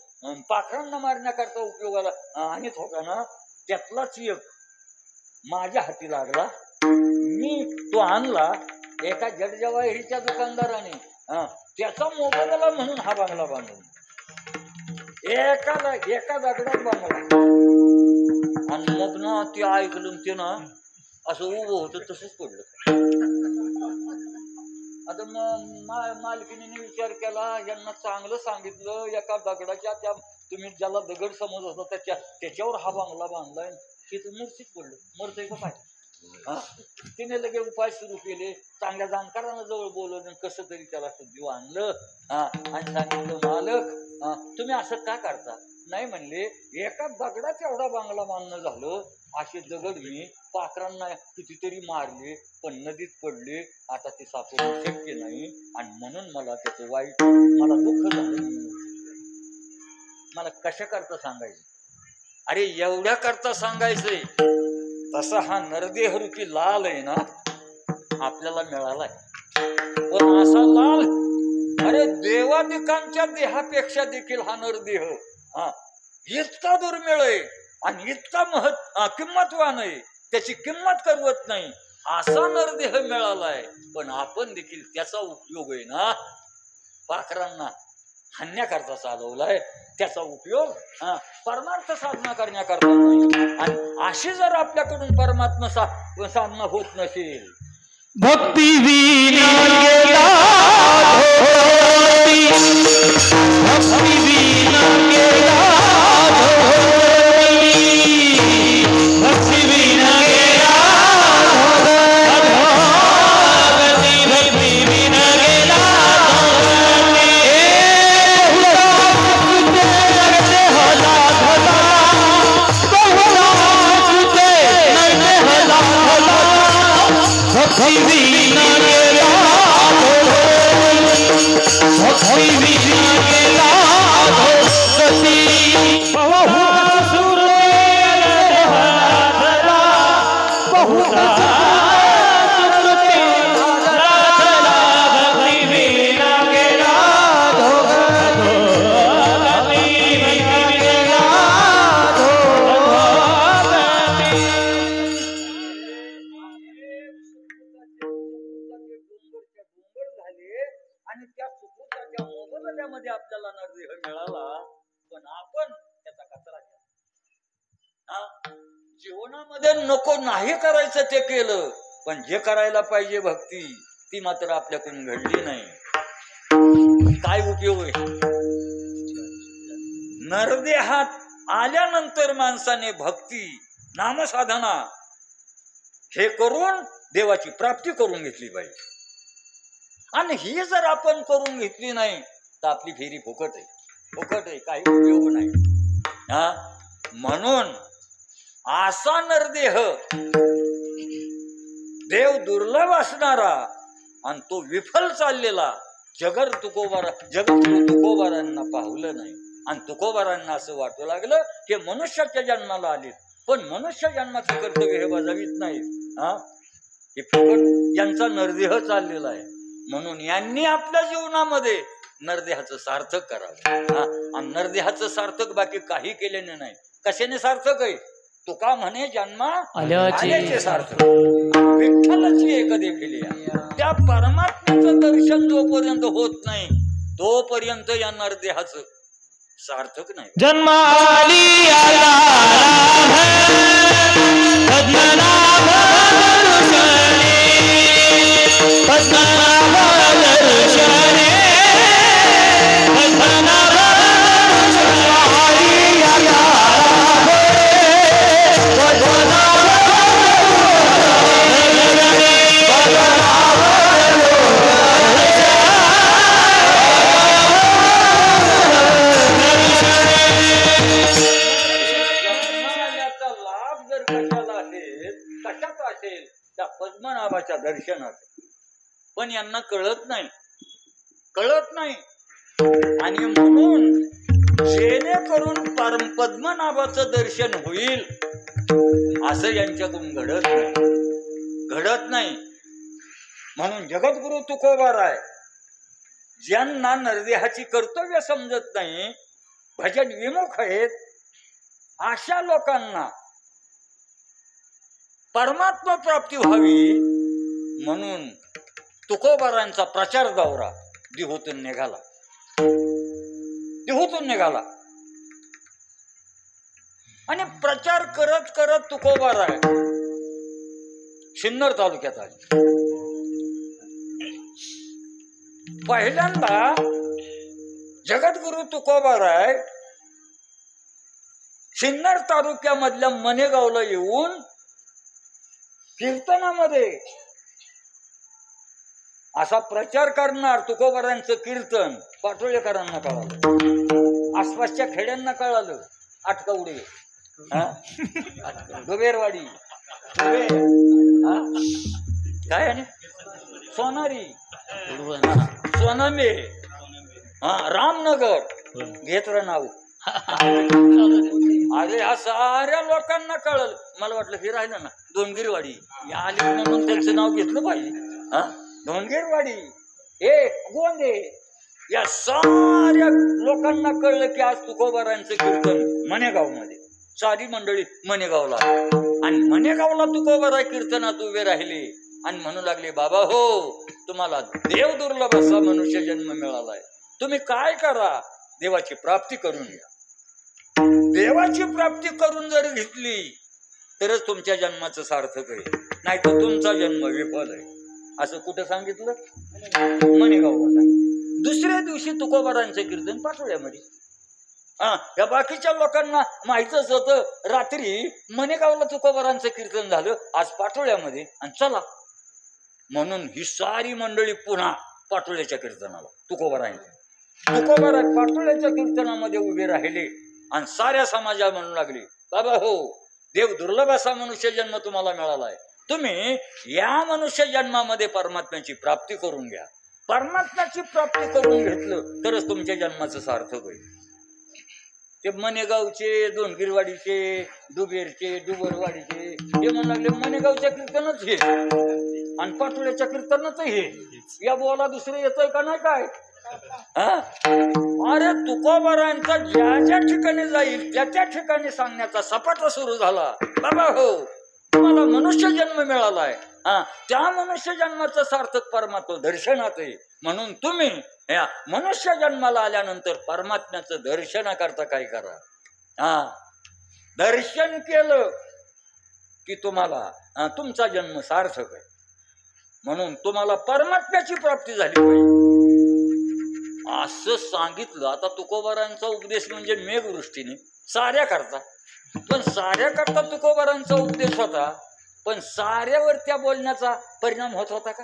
पाखरांना मारण्याकरता उपयोगाला आणत होता ना, त्यातलाच एक माझ्या हाती लागला. मी तो आणला एका जडजवाहीच्या दुकानदाराने, त्याचा मोबदला म्हणून हा बंगला बांधून, एका दगडात बांधला. आणि मग ना ते ऐकलं ते ना असं उभं होतं तसंच पडलं. आता मग मालकीने विचार केला, यांना चांगलं सांगितलं, एका दगडाच्या त्या तुम्ही ज्याला दगड समज होता त्याच्यावर हा बंगला बांधलाय, हे तर मूर्तीच पडलं. मरतय का काय? तिने लगे उपाय सुरू केले. चांगल्या जाणकारांना जवळ बोलवलं, कसं तरी त्याला शुद्धीव आणलं आणि सांगितलं, मालक तुम्ही असं का करता? नाही म्हणले, एका दगडात एवढा बंगला बांधणं झालं. असे दगड मी पाखरांना कितीतरी मारले पण नदीत पडले. आता ते सापडणं शक्य नाही आणि म्हणून मला त्याचं वाईट, मला दुःख झालं. मला कशा करता सांगायचं? अरे एवढ्या करता सांगायचंय. तसा हा नरदेह रूपी लाल आहे ना आपल्याला मिळालाय. पण असा लाल, अरे देवादिकांच्या देहापेक्षा देखील हा नरदेह हा इतका दुर्मिळ आहे आणि इतका किंमतवान आहे, त्याची किंमत करवत नाही असा नरदेह मिळालाय. पण आपण देखील त्याचा उपयोग आहे ना पाखरांना हाणण्याकरता चालवलाय, त्याचा उपयोग परमार्थ साधना करण्याकरता नाही. आणि अशी जर आपल्याकडून परमात्मा साधना होत नसेल, भक्ती विना गेला धोळी, भक्ती विना गेला धोळी, भक्ती विना गेला धोळी, भक्ती विना गेला धोळी. हला हला बहुला सुते नैने हला हला, भक्ती विना गेला धोळी, भक्ती विना गेला धोळी. बहुधा सुरतेल धरा, बहुधा सुरतेल धरा, भक्ती विना गेला धोळी, भक्ती विना गेला धोळी. झाले आणि त्या सुकृताच्या मोबदल्यामध्ये आपल्याला नरदेह मिळाला. पण आपण त्याचा कचरा केला. जीवनामध्ये नको नाही करायचं ते केलं, पण जे करायला पाहिजे भक्ती ती मात्र आपल्याकडून घडली नाही. काय उपयोग आहे? नरदेहात आल्यानंतर माणसाने भक्ती नामसाधना हे करून देवाची प्राप्ती करून घेतली पाहिजे. आणि ही जर आपण करून घेतली नाही तर आपली फेरी फुकट आहे, फुकट आहे, काही उपयोग नाही. म्हणून असा नरदेह देव दुर्लभ असणारा आणि तो विफल चाललेला जगत तुकोबारांना पाहुलं नाही. आणि तुकोबारांना असं वाटू लागलं की मनुष्याच्या जन्माला आले पण मनुष्य जन्माचं कर्तव्य हे बजावीत नाहीत. हे फुकट यांचा नरदेह चाललेला आहे. म्हणून यांनी आपल्या जीवनामध्ये नरदेहाचं सार्थक करावं. आणि नरदेहाचं सार्थक बाकी काही केल्याने नाही. कशाने सार्थक आहे? तुका म्हणे जन्मा आल्याचे सार्थक, विठ्ठलाची एक देखील. त्या परमात्म्याचं दर्शन जोपर्यंत होत नाही तोपर्यंत या नरदेहाचं सार्थक नाही. जन्माली आला पद्मनाभ दर्शने, पद्मनाभ दर्शने, पद्मनाभ जन्माली आला पद्मनाभ त्या पद्मनाभाच्या दर्शनात. पण यांना कळत नाही, कळत नाही. आणि म्हणून जेणेकरून पद्मनाभाचं दर्शन होईल असं यांच्याकडून घडत नाही, घडत नाही. म्हणून जगद्गुरु तुकोबाराय ज्यांना नरदेहाची कर्तव्य समजत नाही, भजन विमुख आहेत, अशा लोकांना परमात्मा प्राप्ती व्हावी म्हणून तुकोबारांचा प्रचार दौरा देहूतून निघाला, देहूतून निघाला. आणि प्रचार करत करत तुकोबाराय सिन्नर तालुक्यात आले. पहिल्यांदा जगद्गुरु तुकोबाराय सिन्नर तालुक्यामधल्या मनेगावला येऊन कीर्तनामध्ये असा प्रचार करणार. तुकोबारांचं कीर्तन पाटोळेकरांना कळालं, आसपासच्या खेड्यांना कळालं. आटकवडे, दुबेरवाडी, काय आणि सोनारी, सोनामे, रामनगर घेत नाव. अरे ह्या साऱ्या लोकांना कळलं. मला वाटलं हे राहिलं ना दोनगिरीवाडी या आले म्हणून त्यांचं नाव घेतलं पाहिजे. धोंडगेरवाडी, हे गोंदे, या साऱ्या लोकांना कळलं की आज तुकोबारांचं कीर्तन मनेगाव मध्ये. सारी मंडळी मनेगावला आणि मनेगावला तुकोबारा कीर्तनात उभे राहिले आणि म्हणू लागले, बाबा हो, तुम्हाला देव दुर्लभ असा मनुष्य जन्म मिळालाय. तुम्ही काय करा, देवाची प्राप्ती करून घ्या. देवाची प्राप्ती करून जर घेतली तरच तुमच्या जन्माचं सार्थक आहे, नाही तर तुमचा जन्म विफल आहे. असं कुठं सांगितलं? मनेगावला सांगितलं. दुसऱ्या दिवशी तुकोबारांचं कीर्तन पाटोळ्यामध्ये. या बाकीच्या लोकांना माहितच होतं, रात्री मनेगावला तुकोबारांचं कीर्तन झालं, आज पाटोळ्यामध्ये, आणि चला म्हणून ही सारी मंडळी पुन्हा पाटोळ्याच्या कीर्तनाला, तुकोबारा पाटोळ्याच्या कीर्तनामध्ये उभे राहिले आणि साऱ्या समाजा म्हणू लागली, बाबा हो, देव दुर्लभ असा मनुष्य जन्म तुम्हाला मिळालाय. तुम्ही या मनुष्य जन्मामध्ये परमात्म्याची प्राप्ती करून घ्या. परमात्म्याची प्राप्ती करून घेतलं तरच तुमच्या जन्माचं सार्थक होईल. ते मनेगावचे, दोनगिरवाडीचे, दुबेरचे, दुबरवाडीचे ते म्हणू लागले, मनेगावच्या कीर्तनच हे आणि पाटोळ्याच्या कीर्तनच हे. या बोला दुसरं येतंय का नाही काय? अरे तुकोबारांचा ज्या ज्या ठिकाणी जाईल त्या ठिकाणी सांगण्याचा सपाटा सुरू झाला. बाबा हो, तुम्हाला मनुष्य जन्म मिळालाय, त्या मनुष्य जन्माचं सार्थक परमात्मा दर्शनात आहे. म्हणून तुम्ही या मनुष्य जन्माला आल्यानंतर परमात्म्याचं दर्शन करता काय करा. दर्शन केलं की तुम्हाला तुमचा जन्म सार्थक आहे. म्हणून तुम्हाला परमात्म्याची प्राप्ती झाली पाहिजे असं सांगितलं. आता तुकोबारांचा उपदेश म्हणजे मेघवृष्टीने साऱ्या करता, पण साऱ्या करता तुकोबारांचा उपदेश होता, पण साऱ्यावर त्या बोलण्याचा परिणाम होत होता का?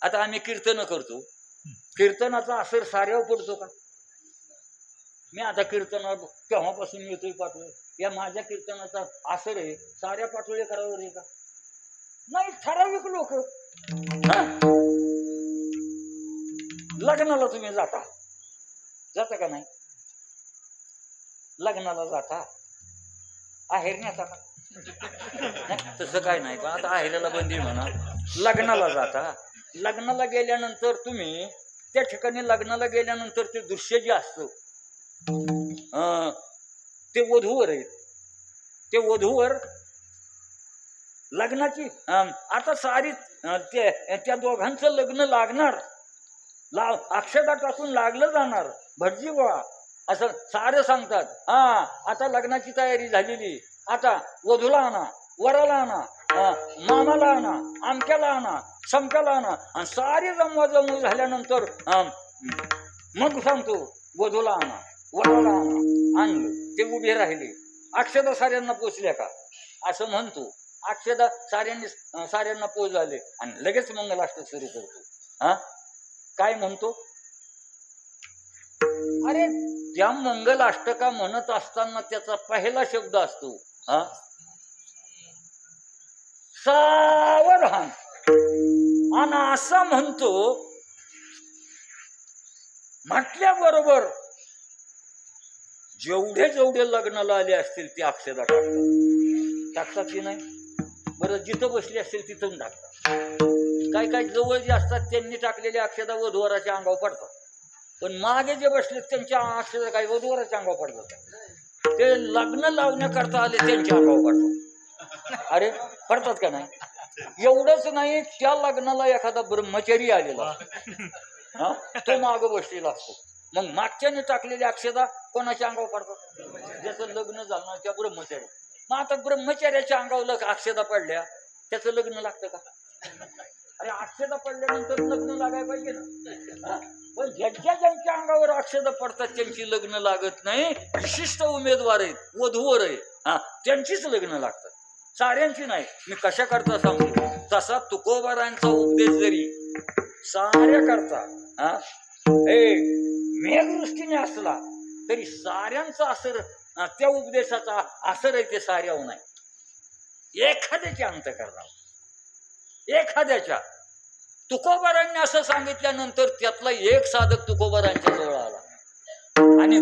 आता आम्ही कीर्तन करतो, कीर्तनाचा असर साऱ्यावर पडतो का? मी आता कीर्तनावर केव्हापासून येतोय पाठवळे, या माझ्या कीर्तनाचा असर आहे साऱ्या पाठोळेकरावर आहे का? नाही, ठराविक लोक. लग्नाला तुम्ही जाता का नाही? लग्नाला जाता, आहेरण्याचा का? तसं काय नाही, पण आता आहेराला बंदी म्हणा. लग्नाला जाता, लग्नाला गेल्यानंतर तुम्ही त्या ठिकाणी लग्नाला गेल्यानंतर ते दृश्य जे असतं ते वधूवर आहेत. ते वधूवर लग्नाची आता सारी त्या दोघांचं लग्न लागणार, अक्षता टाकून लागलं जाणार, भटजी गोळा असं सारं सांगतात. आता लग्नाची तयारी झालेली, आता वधूला आणा, वराला आणा, मामाला आणा, आमक्याला आणा, समक्याला आणा, आणि सारी जमवाजमव झाल्यानंतर मग सांगतो वधूला आणा, वराला आणा. आणलं, ते उभे राहिले. अक्षता साऱ्यांना पोचल्या का असं म्हणतो. अक्षता साऱ्यांना पोच झाले आणि लगेच मंगलाष्टक सुरू करतो. काय म्हणतो? अरे त्या मंगलाष्टका म्हणत असताना त्याचा पहिला शब्द असतो सावधान, आणि असं म्हणतो म्हटल्याबरोबर जेवढे लग्नाला आले असतील ते अक्षता टाकतात की नाही? बरं, जिथं बसले असतील तिथून टाकतात. काय जवळ जे असतात त्यांनी टाकलेल्या अक्षता वधूवराच्या अंगावर पडतात, पण मागे जे बसले त्यांच्या अक्षता काही वधूवराच्या अंगावर पडतात. ते लग्न लावण्याकरता आले त्यांच्या अंगावर पडतात. अरे पडतात का नाही? एवढंच नाही, त्या लग्नाला एखादा ब्रह्मचारी आलेला तो माग बसलेला असतो, मग मागच्याने टाकलेल्या अक्षता कोणाच्या अंगावर पडतात? ज्याचं लग्न झालं त्या ब्रह्मचारी. मग आता ब्रह्मचार्याच्या अंगावर अक्षता पडल्या, त्याचं लग्न लागतं का? अरे अक्षता पडल्यानंतर लग्न लागायला पाहिजे ना. पण ज्यांच्या अंगावर अक्षता पडतात त्यांची लग्न लागत नाही. विशिष्ट उमेदवार आहेत, वधूवर आहे, त्यांचीच लग्न लागतात, साऱ्यांची नाही. मी कशा करता सांगतो, तसा तुकोबारांचा उपदेश जरी साऱ्या करता मेघवृष्टीने असला तरी साऱ्यांचा असर, त्या उपदेशाचा असर आहे ते साऱ्यावर नाही. एखाद्याच्या अंत करणार, एखाद्याच्या. तुकोबारांनी असं सांगितल्यानंतर त्यातला एक साधक तुकोबारांच्या जवळ आला आणि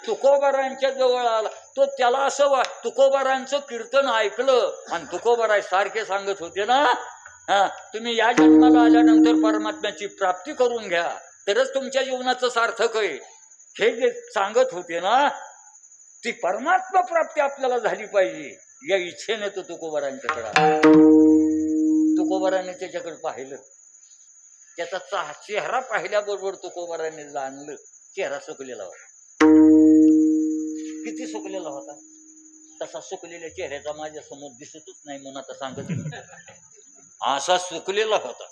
तुकोबारांच्या जवळ आला तो त्याला असं तुकोबारांचं कीर्तन ऐकलं आणि तुकोबाराय सारखे सांगत होते ना, तुम्ही या जन्माला आल्यानंतर परमात्म्याची प्राप्ती करून घ्या, तरच तुमच्या जीवनाचं सार्थक आहे. हे जे सांगत होते ना, ती परमात्मा प्राप्ती आपल्याला झाली पाहिजे या इच्छेने तो तुकोबारांच्याकडे आला. तुकोबारांनी त्याच्याकडे पाहिलं, त्याचा चेहरा पाहिल्याबरोबर तुकोबारांनी जाणलं चेहरा सुकलेला होता. किती सुकलेला होता, तसा सुकलेल्या चेहऱ्याचा माझ्या समोर दिसतच नाही म्हणून आता सांगत असा सुकलेला होता.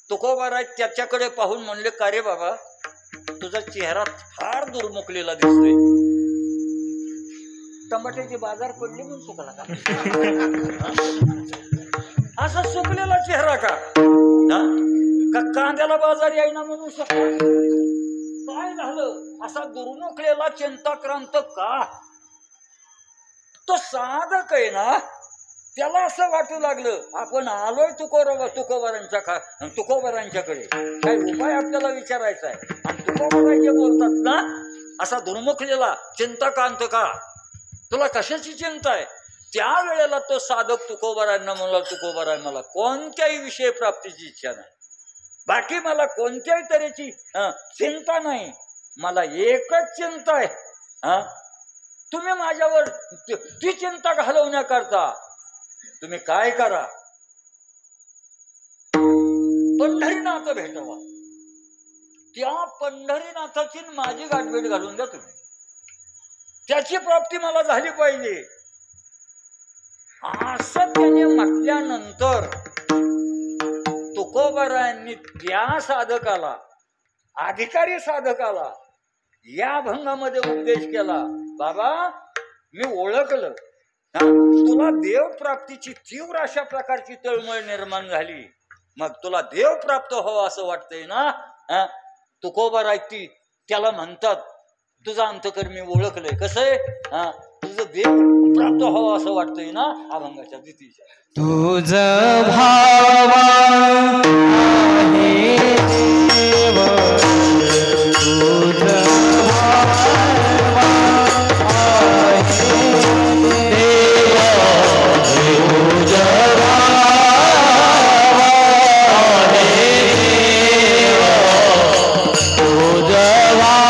तुकोबाराय त्याच्याकडे पाहून म्हणले, का रे बाबा, तुझा चेहरा फार दुर्मुखलेला दिसतोय. टमाट्याचे बाजार पडले म्हणून सुकला का? असा सुकलेला चेहरा का? कांद्याला बाजार येईना म्हणून सुकला? काय झालं? असा दुर्मुखलेला चिंताक्रांत का? तो साधक आहे ना, त्याला असं वाटू लागलं आपण आलोय तुकोबारांच्याकडे, काही उपाय आपल्याला विचारायचा आहे. आणि तुकोबाराय जे बोलतात ना, असा दुर्मुखलेला चिंताक्रांत का, तुला कशाची चिंता आहे? त्या वेळेला तो साधक तुकोबारांना म्हणला, तुकोबाराय, मला कोणत्याही विषय प्राप्तीची इच्छा नाही, बाकी मला कोणत्याही तऱ्हेची चिंता नाही, मला एकच चिंता आहे. तुम्ही माझ्यावर ती चिंता घालवण्याकरता तुम्ही काय करा, पंढरीनाथ भेटवा, त्या पंढरीनाथाची माझी गाठभेट घालून द्या तुम्ही, त्याची प्राप्ती मला झाली पाहिजे. असं त्याने म्हटल्यानंतर तुकोबारायांनी त्या साधकाला, अधिकारी साधकाला या भंगामध्ये उपदेश केला, बाबा मी ओळखलं, तुला देव प्राप्तीची तीव्र अशा प्रकारची तळमळ निर्माण झाली, मग तुला देव प्राप्त व्हावं असं वाटतंय ना. तुकोबाराय त्याला म्हणतात, तुझं अंतकर मी ओळखलंय, कसं आहे, तुझं देव प्राप्त व्हावं असं वाटतंय ना, अभंगाच्या द्वितीच्या. तुझं भावा आहे देव, तुझं भावा आहे देव, तुझं भावा आहे देव, तुझं भावा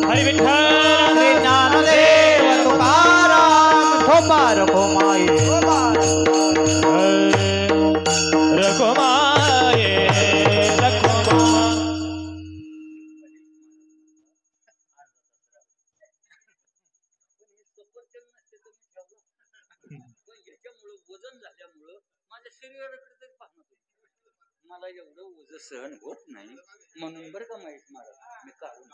हरी विठ्ठल ज्ञानदेव तुकाराम ठोपार खोमाई रखोमाये रखोमा याच्यामुळं वजन झाल्यामुळं माझ्या शरीराकडे तरी पाहणं मला एवढं ओझं सहन होत नाही म्हणून बरं का माहीत महाराज मी काढून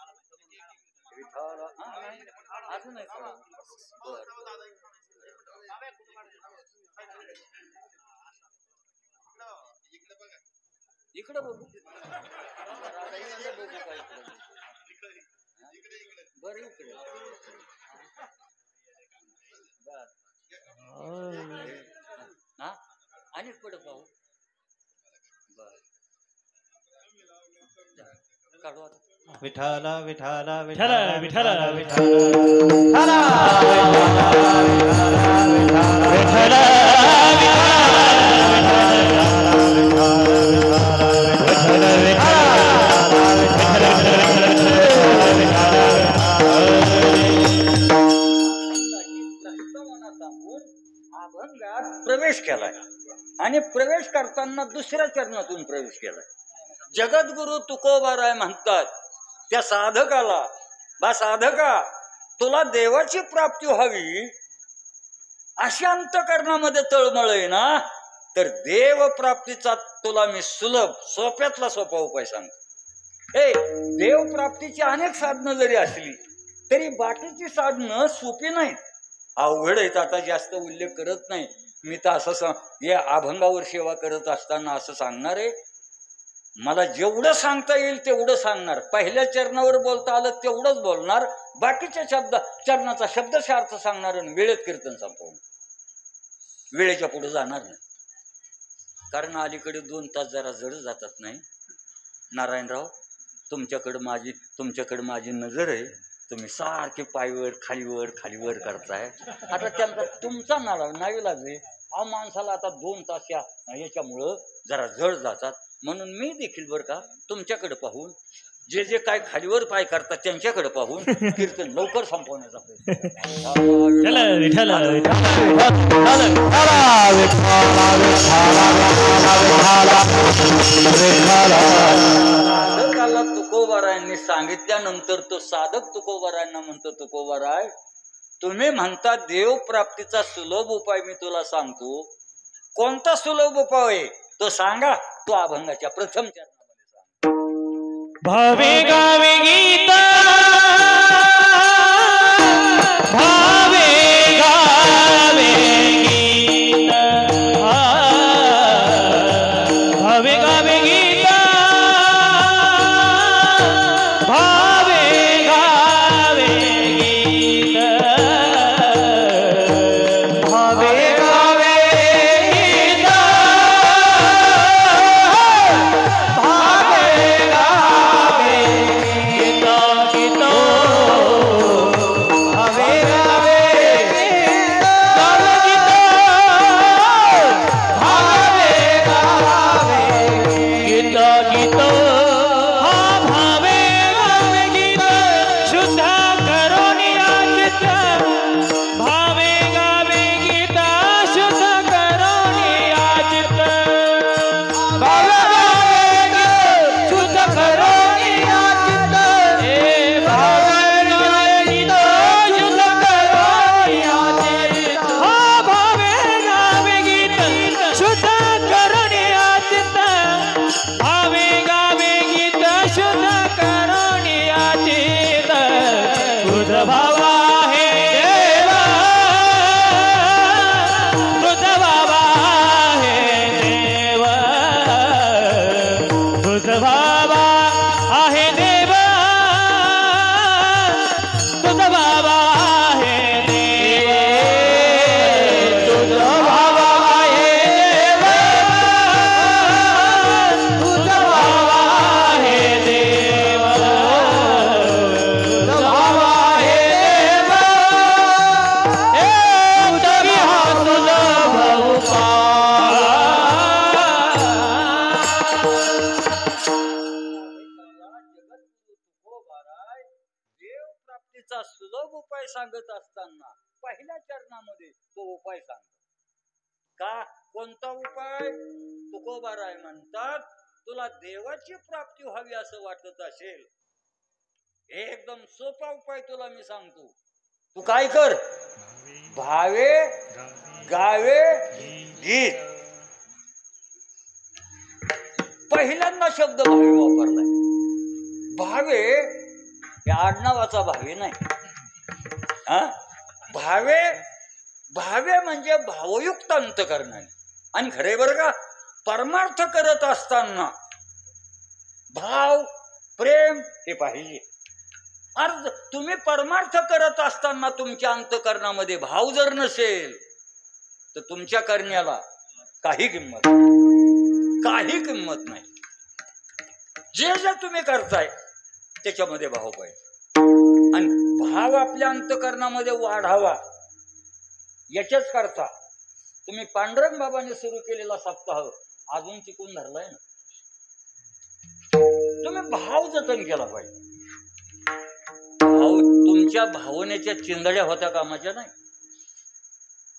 अजून नाही इकडं बघू इकडे बघू काय बरं इकडे हा आणि पुढे पाहू बर काढू आता विठ्ठल विठ्ठल विठ्ठल विठ्ठल अभंगात प्रवेश केलाय आणि प्रवेश करताना दुसऱ्या चरणातून प्रवेश केलाय. जगद्गुरु तुकोबाराय म्हणतात त्या साधकाला बा साधका तुला देवाची प्राप्ती व्हावी अशी अंतकरणामध्ये तळमळ आहे ना तर देव प्राप्तीचा तुला मी सुलभ सोप्यातला सोपा उपाय सांगतो. देव प्राप्तीची अनेक साधनं जरी असली तरी बाकीची साधनं सोपी नाहीत अवघड आहेत. आता जास्त उल्लेख करत नाही मी तर असं या अभंगावर सेवा करत असताना असं सांगणार आहे मला जेवढं सांगता येईल तेवढं सांगणार. पहिल्या चरणावर बोलता आलं तेवढंच बोलणार बाकीच्या चरणाचा शब्दशार्थ सांगणार आणि वेळेत कीर्तन संपवणार. वेळेच्या पुढे जाणार नाही कारण अलीकडे 2 तास जरा जड जातात नाही. नारायणराव तुमच्याकडे माझी नजर आहे. तुम्ही सारखे पायवर खालीवर करताय. आता त्यांचा तुमचा नाईलाज आहे. माणसाला आता 2 तास याच्यामुळं जरा जड जातात म्हणून मी देखील बरं का तुमच्याकडे पाहून जे काय खालीवर पाय करतात त्यांच्याकडे पाहून कीर्तन लवकर संपवण्याचा साधकाला तुकोबारायांनी सांगितल्यानंतर तो साधक तुकोबारायांना म्हणतो तुकोबाराय तुम्ही म्हणता देव प्राप्तीचा सुलभ उपाय मी तुला सांगतो. कोणता सुलभ उपाय आहे तो सांगा. तो अभंगाच्या प्रथम चरणामध्ये सांग. भावे गावे गीता भावे गावे गीता भावे गावे गीता भावे गावे गीता भावे गावे गीता भावे गावे गीता सुलभ उपाय सांगत असताना पहिल्या चरणामध्ये तो उपाय सांगतो. का? कोणता उपाय? तुकोबाराय म्हणतात, तुला देवाची प्राप्ती व्हावी असं वाटत असेल, एकदम सोपा उपाय तुला मी सांगतो. तू काय कर, भावे गावे गीत. पहिल्यांदा शब्द भावे वापरलाय. भावे या आडनावाचा भावे नाही. हा, भावे भावे म्हणजे भावयुक्त अंतकरणाने. आणि खरे बरं का, परमार्थ करत असताना भाव प्रेम हे पाहिजे. अर्ज तुम्ही परमार्थ करत असताना तुमच्या अंतकरणामध्ये भाव जर नसेल तर तुमच्या करण्याला काही किंमत नाही. जे जे तुम्ही करताय त्याच्यामध्ये भाव पाहिजे. आणि भाव आपल्या अंतकरणामध्ये वाढावा याच्याच करता तुम्ही पांडुरंग बाबांनी सुरू केलेला सप्ताह अजून टिकून धरलाय ना. तुम्ही भाव जतन केला पाहिजे. भाव तुमच्या भावनेच्या चिंधड्या होत्या कामाच्या नाही.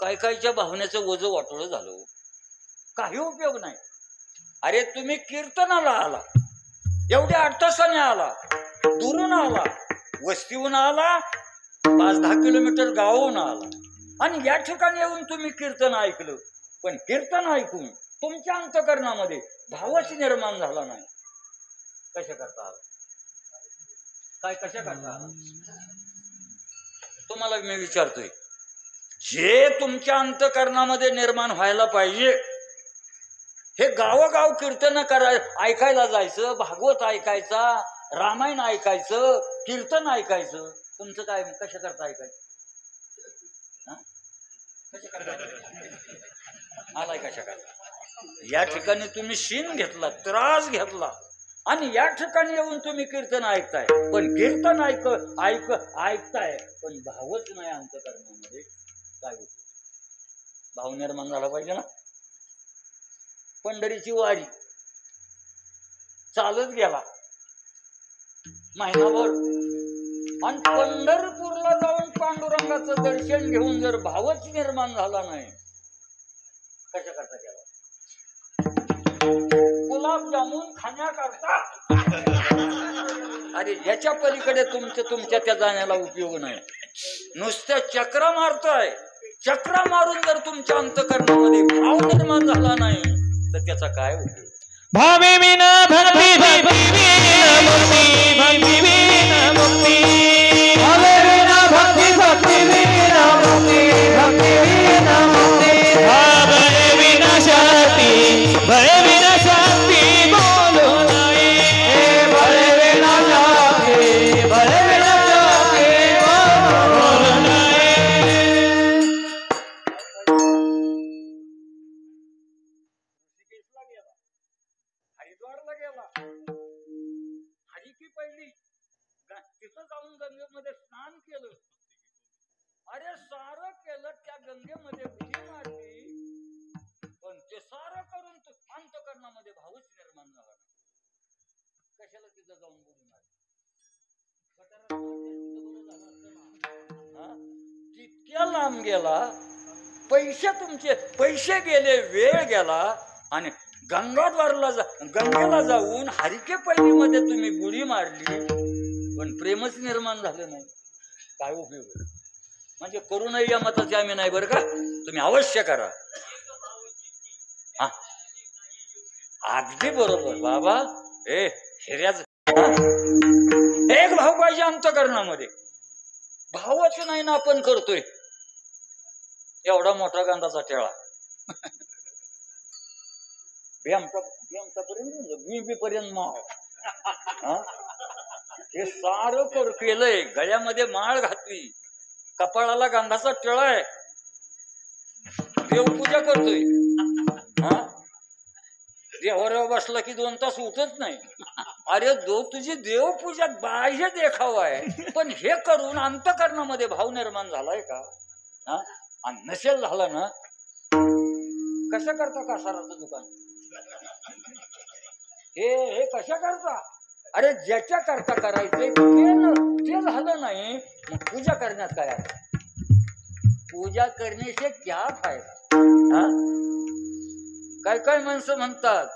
काय कायच्या भावनेचं वजं वाटोळं झालं, काही उपयोग नाही. अरे तुम्ही कीर्तनाला आला, एवढ्या अट्टसाने आला, दुरून आला, वस्तीहून आला, 5-10 किलोमीटर गावाहून आला, आणि या ठिकाणी येऊन तुम्ही कीर्तन ऐकलं. पण कीर्तन ऐकून तुमच्या अंतकरणामध्ये भावच निर्माण झाला नाही. कशा करता आला? काय कशा करता आला? तुम्हाला मी विचारतोय, जे तुमच्या अंतकरणामध्ये निर्माण व्हायला पाहिजे, हे गावोगाव कीर्तन ऐकायला जायचं, भागवत ऐकायचा, रामायण ऐकायचं, कीर्तन ऐकायचं. तुमचं काय कशा करता ऐकायचं? आलाय कशा करता? या ठिकाणी तुम्ही शीन घेतला, त्रास घेतला, आणि या ठिकाणी येऊन तुम्ही कीर्तन ऐकताय. पण कीर्तन ऐकताय पण भावच नाही अंतकरणामध्ये. काय होत? भाव निर्माण झाला पाहिजे ना. पंढरीची वारी चालत गेला महिनाभर, आणि पंढरपूरला जाऊन पांडुरंगाचं दर्शन घेऊन जर भावच निर्माण झाला नाही, कशा करता गेला? गुलाबजामुन खाण्याकरता. अरे याच्या पलीकडे तुमच्या त्या जाण्याला उपयोग नाही. नुसत्या चक्रा मारताय. चक्रा मारून जर तुमच्या अंतकरणामध्ये भाव निर्माण झाला नाही तर त्याचा काय उपयोग? भावे विना भक्ती, भक्ती विना मुक्ती, भक्ती विना मुक्ती. भावे विना भक्ती, भक्ती विना मुक्ती, भक्ती विना मुक्ती. भय विना शांती, भय विना शांती बोलो नाही. भय विना शांती, भय विना शांती बोलो नाही. हरिद्वारला गेला, हरिकी पहिली, तिथं जाऊन गंगेमध्ये स्नान केलं. अरे सारं केलं, त्या गंगेमध्ये बुडी मारली, पण ते सारं करून अंतकरणामध्ये भावच निर्माण झाला नाही. कशाला तिथं जाऊन बुडी मारली? तितक्या लांब गेला, पैसे गेले, वेळ गेला, आणि गंगेला जाऊन हरिके पहिलीमध्ये तुम्ही बुडी मारली, पण प्रेमच निर्माण झालं नाही. काय उपयोग? म्हणजे करू नये या मताचे आम्ही नाही बरं का. तुम्ही अवश्य करा. हा, अगदी बरोबर बाबा. हिऱ्याच एक भाव पाहिजे अंतकरणामध्ये. भावच नाही ना आपण करतोय एवढा मोठा गांधाचा टेळा. पर्यंत माळ, हे सारं केलंय, गळ्यामध्ये माळ घातली, कपाळाला गांधाचा टिळा आहे, देवपूजा करतोय. हा, देवावर बसला की 2 तास उठत नाही. अरे तुझी देवपूजा बाह्य देखावा आहे, पण हे करून अंतकरणामध्ये भाव निर्माण झालाय का? हा, आणि नसेल झाला ना, कसं करता कासाराचं दुकान? हे कशा करता? अरे ज्याच्या करता करायचंय ते झालं नाही, मग पूजा करण्यात काय आहे? पूजा करने से क्या फायदा? हा? काय काय माणसं म्हणतात,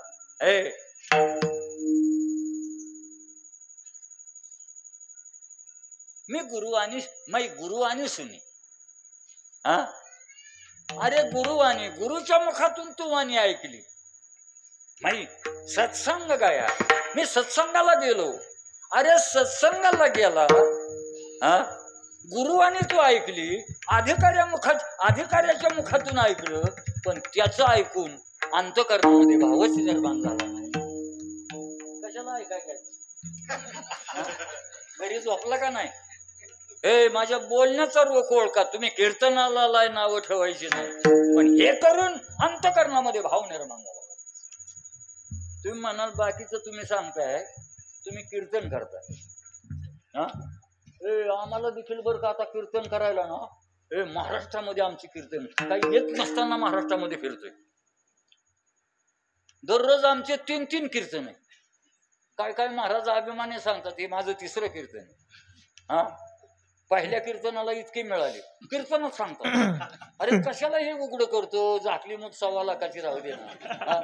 मी गुरु आणि सुनी. हा? अरे गुरुवाणी, गुरुच्या मुखातून तू वाणी ऐकली. माई सत्संग गाया, मी सत्संगाला गेलो. अरे सत्संगाला गेला, हा? गुरुवाणी तू ऐकली, अधिकाऱ्याच्या मुखातून ऐकलं, पण त्याचं ऐकून अंतःकरणामध्ये भावच निर्माण झाला नाही. कशाला ऐकायचं? घरी झोपला का नाही? माझ्या बोलण्याचा रोख ओळखा. तुम्ही कीर्तनाला नावं ठेवायची नाही, पण हे करून अंतःकरणामध्ये भाव निर्माण झाला. तुम्ही म्हणाल बाकीचं तुम्ही सांगताय, तुम्ही कीर्तन करताय. हा? आम्हाला देखील बरं का आता कीर्तन करायला ना, महाराष्ट्रामध्ये आमची कीर्तन काही येत नसताना महाराष्ट्रामध्ये फिरतोय. दररोज आमचे 3-3 कीर्तन आहे. काय काय महाराज अभिमाने सांगतात, हे माझं 3रं कीर्तन आहे. हा? पहिल्या कीर्तनाला इतके मिळाले, कीर्तनच सांगतात. अरे कशाला हे उघडं करतो, झाकली मूठ 1.25 लाखाची राहू दे ना.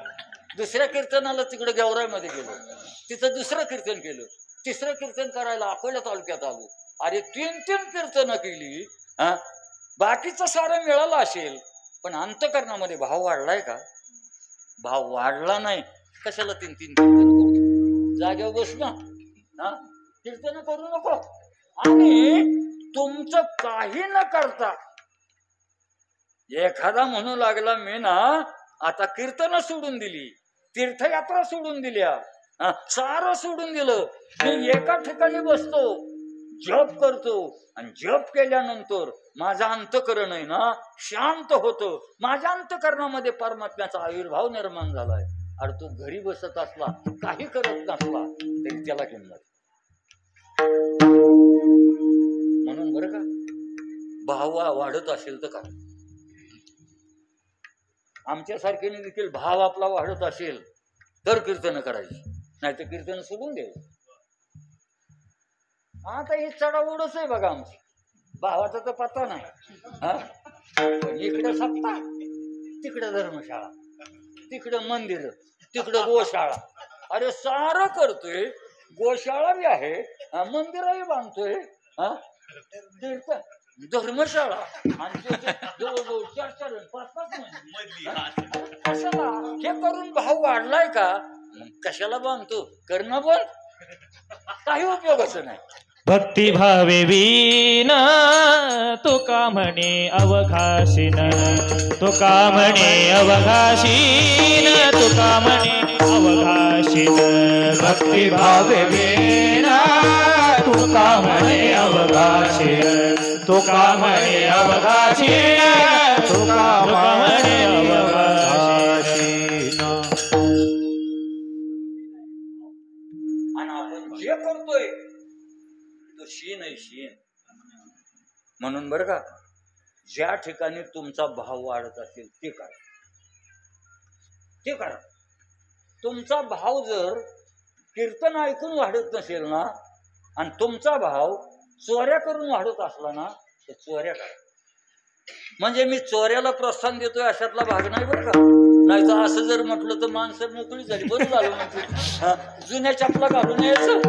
दुसऱ्या कीर्तनाला तिकडे गेवराईमध्ये गेलो, तिथं 2रं कीर्तन केलं. 3रं कीर्तन करायला अकोला तालुक्यात आलो. अरे 3-3 कीर्तनं केली. बाकीचं सारं मिळालं असेल, पण अंतःकरणामध्ये भाव वाढलाय का? भाव वाढला नाही. कशाला 3-3 कीर्तन करू? जागेवर बस ना. कीर्तन करू नको. आणि तुमचं काही न करता एखादा म्हणू लागला, मी ना आता कीर्तन सोडून दिली, तीर्थयात्रा सोडून दिल्या, सारं सोडून दिलं, मी एका ठिकाणी बसतो, जप करतो, आणि जप केल्यानंतर माझं अंतःकरण आहे ना शांत होतं. माझ्या अंतःकरणामध्ये परमात्म्याचा आविर्भाव निर्माण झालाय. अरे तो घरी बसत असला, काही करत नसला, तरी त्याला किंमत. म्हणून बरं का, भाव वाढत असेल तर काय, आमच्यासारख्याने देखील भाव आपला वाढत असेल तर कीर्तन करायची, नाही तर कीर्तन सोडून द्यायचं. आता हे चढाओढच आहे बघा आमची. भावाचा तर पत्ता नाही. इकडे सत्ता, तिकडे धर्मशाळा, तिकडे मंदिर, तिकडे गोशाळा. अरे सारं करतोय, गोशाळा बी आहे, मंदिरही बांधतोय, कीर्तन, धर्मशाळा, आणि जवळजवळ 4-4 5-5 कशाला हे करून भाव वाढलाय का? कशाला बांधतो? करणं बंद, काही उपयोगाचं नाही. भक्तिभावे वीणा तुका म्हणे अवघाशीन, तुका म्हणे अवघाशीन, तुका म्हणे अवघाशीन. भक्तिभावे वीणा तुका म्हणे अवघाशीन, तुका म्हणे अवघाशीन, तुका म्हणे अवघाशीन. आणि आपण जे करतोय तो शीन आहे, शीन. म्हणून बरं का, ज्या ठिकाणी तुमचा भाव वाढत असेल ते करा, ते करा. तुमचा भाव जर कीर्तन ऐकून वाढत नसेल ना, आणि तुमचा भाव चोऱ्या करून वाढत असला ना, तर चोऱ्या करा. म्हणजे मी चोऱ्याला प्रोत्साहन देतोय अशातला भाग नाही बरं का. नाही तर असं जर म्हटलं तर माणसं मोकळी झाली, बरं झालं म्हणजे. जुन्या चपला घालून यायचं,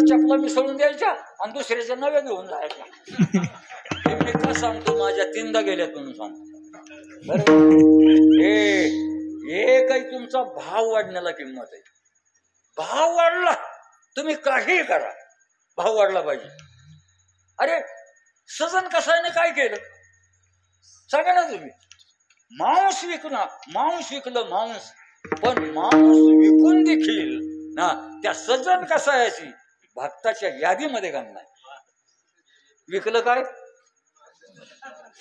चपला मिसळून द्यायच्या, आणि दुसऱ्याच्या नव्या घेऊन जायच्या. हे मी का सांगतो, माझ्या 3दा गेल्यात म्हणून सांगतो. बरोबर, हे काही तुमचा भाव वाढण्याला किंमत आहे. भाव वाढला, तुम्ही काही करा, भाव वाढला पाहिजे. अरे सजन कसायने काय केलं सांगा ना तुम्ही? मांस विकणं, मांस विकलं मांस, पण मांस विकून देखील ना त्या सजन कसायाची भक्ताच्या यादीमध्ये घालणार. विकलं काय?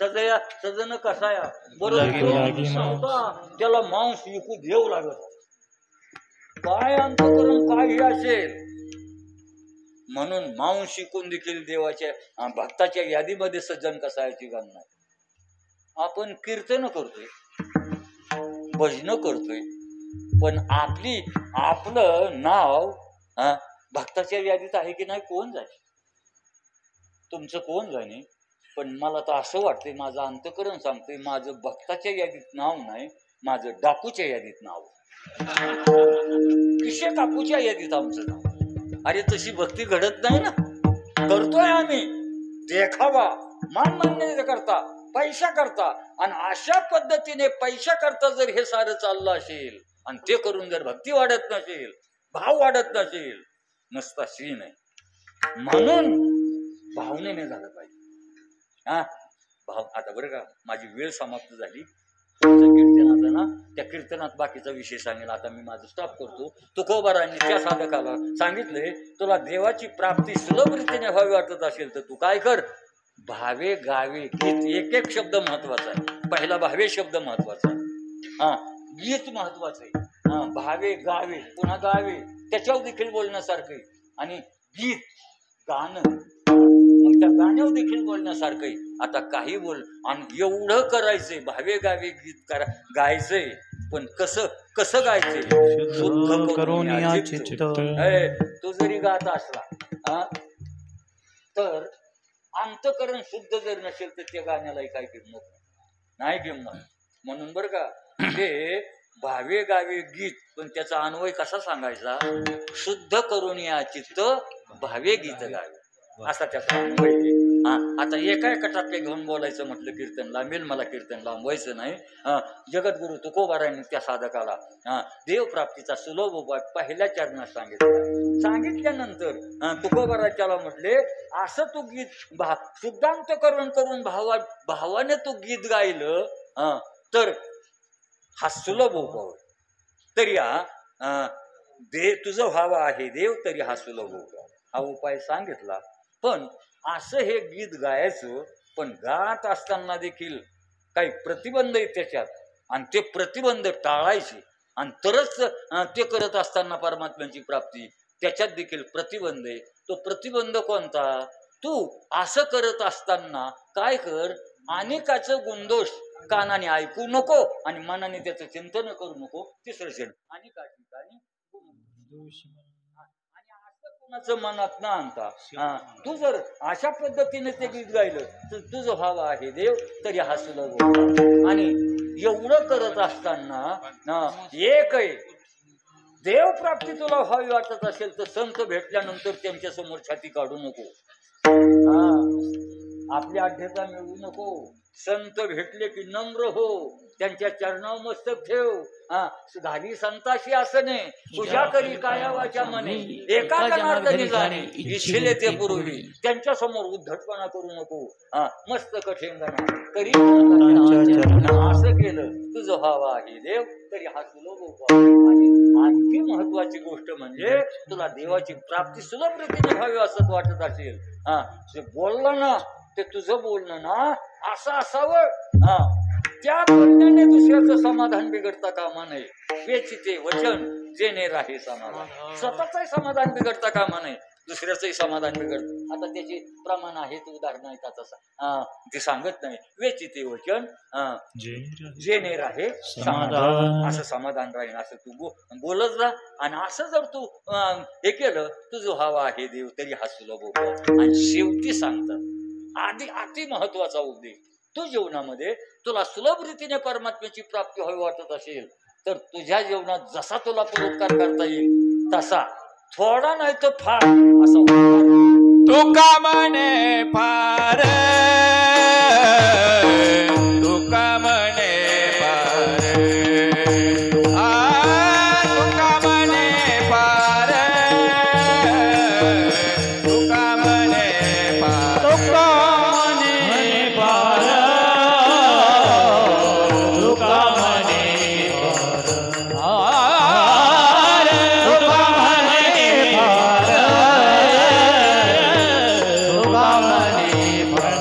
सजन कसाया बरोबर, त्याला मांस विकू देऊ लागत. काय अंतकरण काही असेल, म्हणून मांस शिकून देखील देवाच्या भक्ताच्या यादीमध्ये सज्जन कसायची घालणार. आपण कीर्तन करतोय, भजन करतोय, पण आपलं नाव भक्ताच्या यादीत आहे की नाही कोण जाय? तुमचं कोण जाणे, पण मला तर असं वाटतंय, माझं अंतकरण सांगतंय, माझं भक्ताच्या यादीत नाव नाही, माझं डाकूच्या यादीत नाव, किशे कापूच्या यादीत आमचं नाव. अरे तशी भक्ती घडत नाही ना. करतोय आम्ही देखावा, मान मान्य करता, पैसा करता, आणि अशा पद्धतीने पैसा करता जर हे सारं चाललं असेल आणि ते करून जर भक्ती वाढत नसेल, भाव वाढत नसेल, नसता सीन आहे. म्हणून भावनेने झालं पाहिजे. हा भाव. आता बरं का, माझी वेळ समाप्त झाली. कीर्तनाचा ना, त्या कीर्तनात बाकीचा विषय सांगेल. आता मी माझं स्टॉप करतो. तुकोबारांनी त्या साधकाला सांगितले, तुला देवाची प्राप्ती सुलभ रीतीने व्हावी वाटत असेल तर तू काय कर, भावे गावे गीत. एक एक शब्द महत्वाचा आहे. पहिला भावे शब्द महत्वाचा आहे. हा गीत महत्वाचं आहे. हा भावे गावे, पुन्हा गावे, त्याच्यावर देखील बोलण्यासारखं आहे. आणि गीत गाणं, मग त्या गाण्यावर देखील बोलण्यासारखं आहे. आता काही बोल, आणि एवढं करायचंय, भावे गावे गीत गायचंय, पण कसं कसं गायचंय, शुद्ध करून या चित्त. तो जरी गात असला तर अंतकरण शुद्ध जर नसेल तर त्या गाण्यालाही काय किंमत नाही, किंमत. म्हणून बरं का, ते भावे गावे गीत, पण त्याचा अन्वय कसा सांगायचा, शुद्ध करून या चित्त भावे गीत गावे, असा त्याचा अन्वय. आता एका एका टप्प्या घेऊन बोलायचं म्हटलं कीर्तन लांबेल, मला कीर्तन लांबवायचं नाही. जगद्गुरु तुकोबारांनी त्या साधकाला देवप्राप्तीचा सुलभ उपाय पहिल्या चरणात सांगितल्यानंतर तुकोबाराच्याला म्हटले, असं तू गीत शुद्धांतकरण करून भावाने तू गीत गायलं तर हा सुलभ उपाय. तरी तुझं भाव आहे देव, तरी हा सुलभ उपाय, हा उपाय सांगितला. पण असं हे गीत गायचं, पण गात असताना देखील काही प्रतिबंध आहेत त्याच्यात, आणि ते प्रतिबंध टाळायचे, आणि तरच ते करत असताना परमात्म्याची प्राप्ती. त्याच्यात देखील प्रतिबंध आहे. तो प्रतिबंध कोणता, तू असं करत असताना काय कर, अनेकाचं गुणदोष कानाने ऐकू नको आणि मनाने त्याचं चिंतन करू नको. तिसरं शेण, अनेका ठिकाणी मनात न आणता तू जर अशा पद्धतीने ते गीत गायलं तर तुझं भाव आहे देव, तरी हा सुलभ. आणि एवढं करत असताना एक आहे, देव प्राप्ती तुला व्हावी वाटत असेल तर संत भेटल्यानंतर त्यांच्या समोर छाती काढू नको, आपल्या अड्डेचा मिळवू नको. संत भेटले की नम्र हो, त्यांच्या चरणावर मस्तक ठेव. घाली संताशी आसने, पूजा करी काया वाचा मने, एका जनार्दनी जाणे इच्छिले ते पूर्वी. त्यांच्या समोर उद्धटपणा करू नको, मस्तक ठेंगणा तरी असं केलं तुझं भाव आहे देव, तरी हा सुलभ उपाय. आणि आणखी महत्वाची गोष्ट म्हणजे तुला देवाची प्राप्ती सुलभ रीतीने व्हावी असं वाटत असेल, ते बोललं ना, ते तुझं बोलणं ना असं असावं, त्या बोलण्याने दुसऱ्याचं समाधान बिघडता कामा नये. वेचिते वचन जेणे राहे समाधान. स्वतःचंही समाधान बिघडता कामा नये, दुसऱ्याचंही समाधान बिघडत. आता त्याचे प्रमाण आहेत, उदाहरण आहेत, आता ते सांगत नाही. वेचिते वचन जेणे राहे समाधान, असं समाधान राहील, असं तू बोलत जा. आणि असं जर तू हे केलं, तुझं हवा आहे देव, तरी हा सुलभ होतो. आणि शेवटी सांगतात अति महत्वाचा उद्देश, तू जीवनामध्ये तुला सुलभ रीतीने परमात्म्याची प्राप्ती व्हावी वाटत असेल तर तुझ्या जीवनात जसा तुला परोपकार करता येईल तसा, थोडा नाही तर फार असा तुका म्हणे फार, तुका म्हणे फार, तुका म्हणे फार, तुका म्हणे फार, तुका म्हणे फार, तुका म्हणे फार, तुका म्हणे फार, तुका म्हणे फार.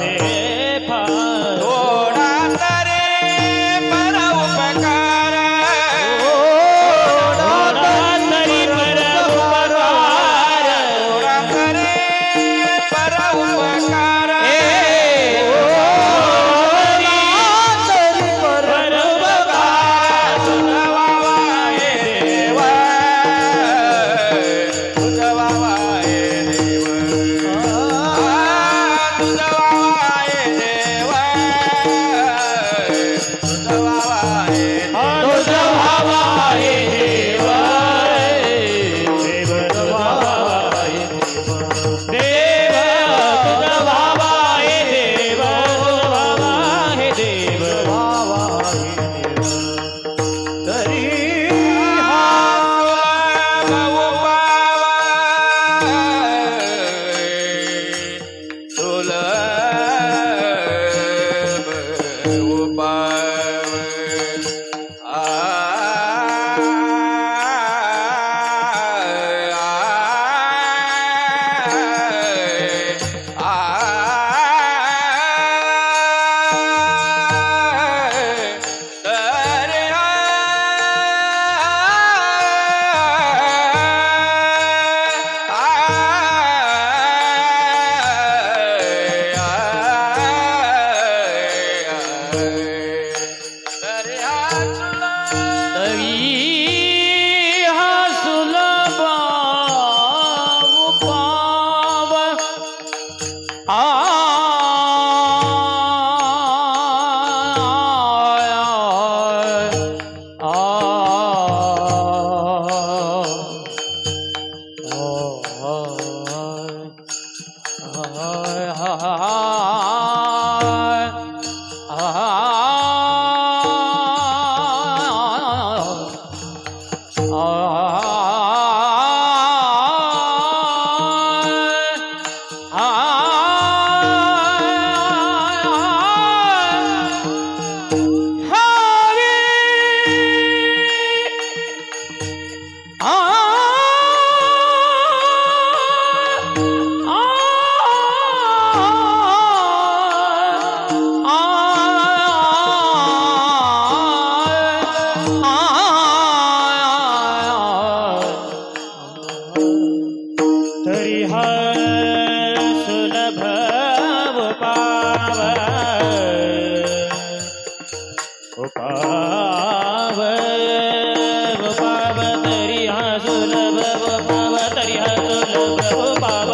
सुलभ वो पाव तरी हा सुलभ वो पाव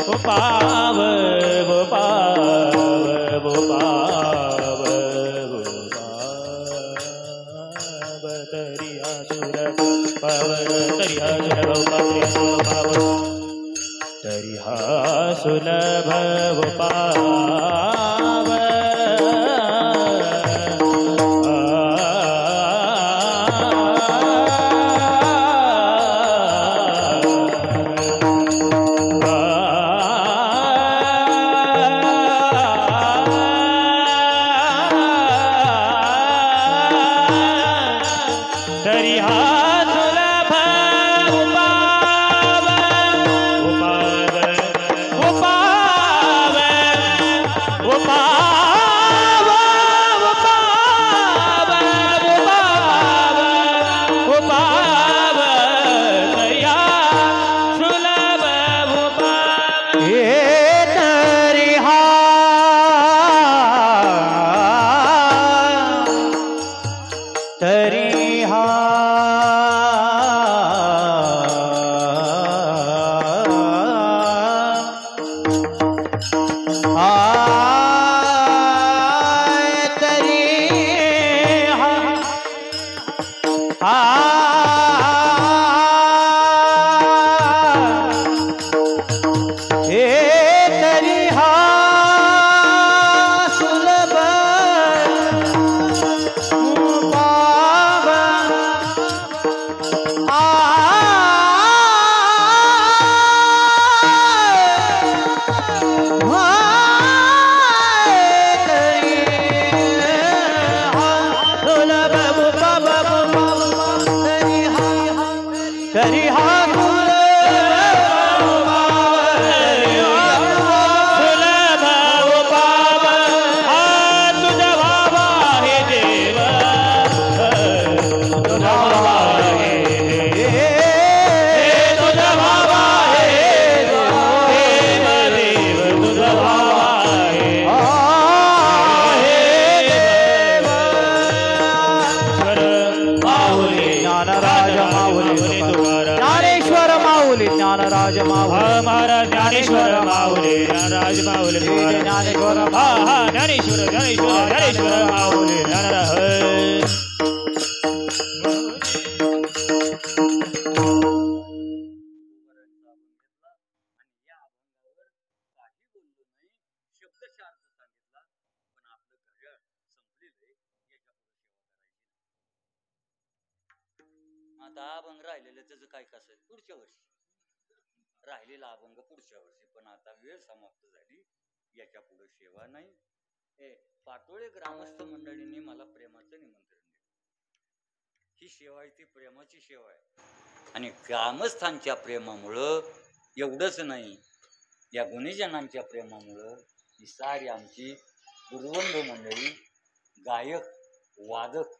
वो पाव वो पाव वो पाव वो पाव तरी हा सुलभ पाव तरी हा सुलभ पाव तरी हा सुलभ वो पाव तरी हा सुलभ उपाव उपाव उपाव उपाव उपाव उपाव तरी हा सुलभ उपाव हे तरी हा तरी हा तरी हा सुलभ उपाव हा तुझा भावा हे देव तुझा भावा हे तुझा भावा हे देव देव तुझा भावा हे ज्ञानेश्वर माऊली ज्ञानराज माऊली महाराज ज्ञानेश्वर माऊली ज्ञानराज माऊली ज्ञानेश्वर हा हा ज्ञानेश्वर ज्ञानेश्वर ज्ञानेश्वर माऊली ज्ञानराज आता अभंग राहिलेलं त्याचं काय कसं पुढच्या वर्षी राहिलेला अभंग पुढच्या वर्षी पण आता वेळ समाप्त झाली याच्या पुढे सेवा नाही. हे पाटोळे ग्रामस्थ मंडळींनी मला प्रेमाचं निमंत्रण दिलं. ही सेवा आहे ती प्रेमाची सेवा आहे आणि ग्रामस्थांच्या प्रेमामुळं एवढंच नाही या गुणीजनांच्या प्रेमामुळं ही सारी आमची गुरुवंध मंडळी गायक वादक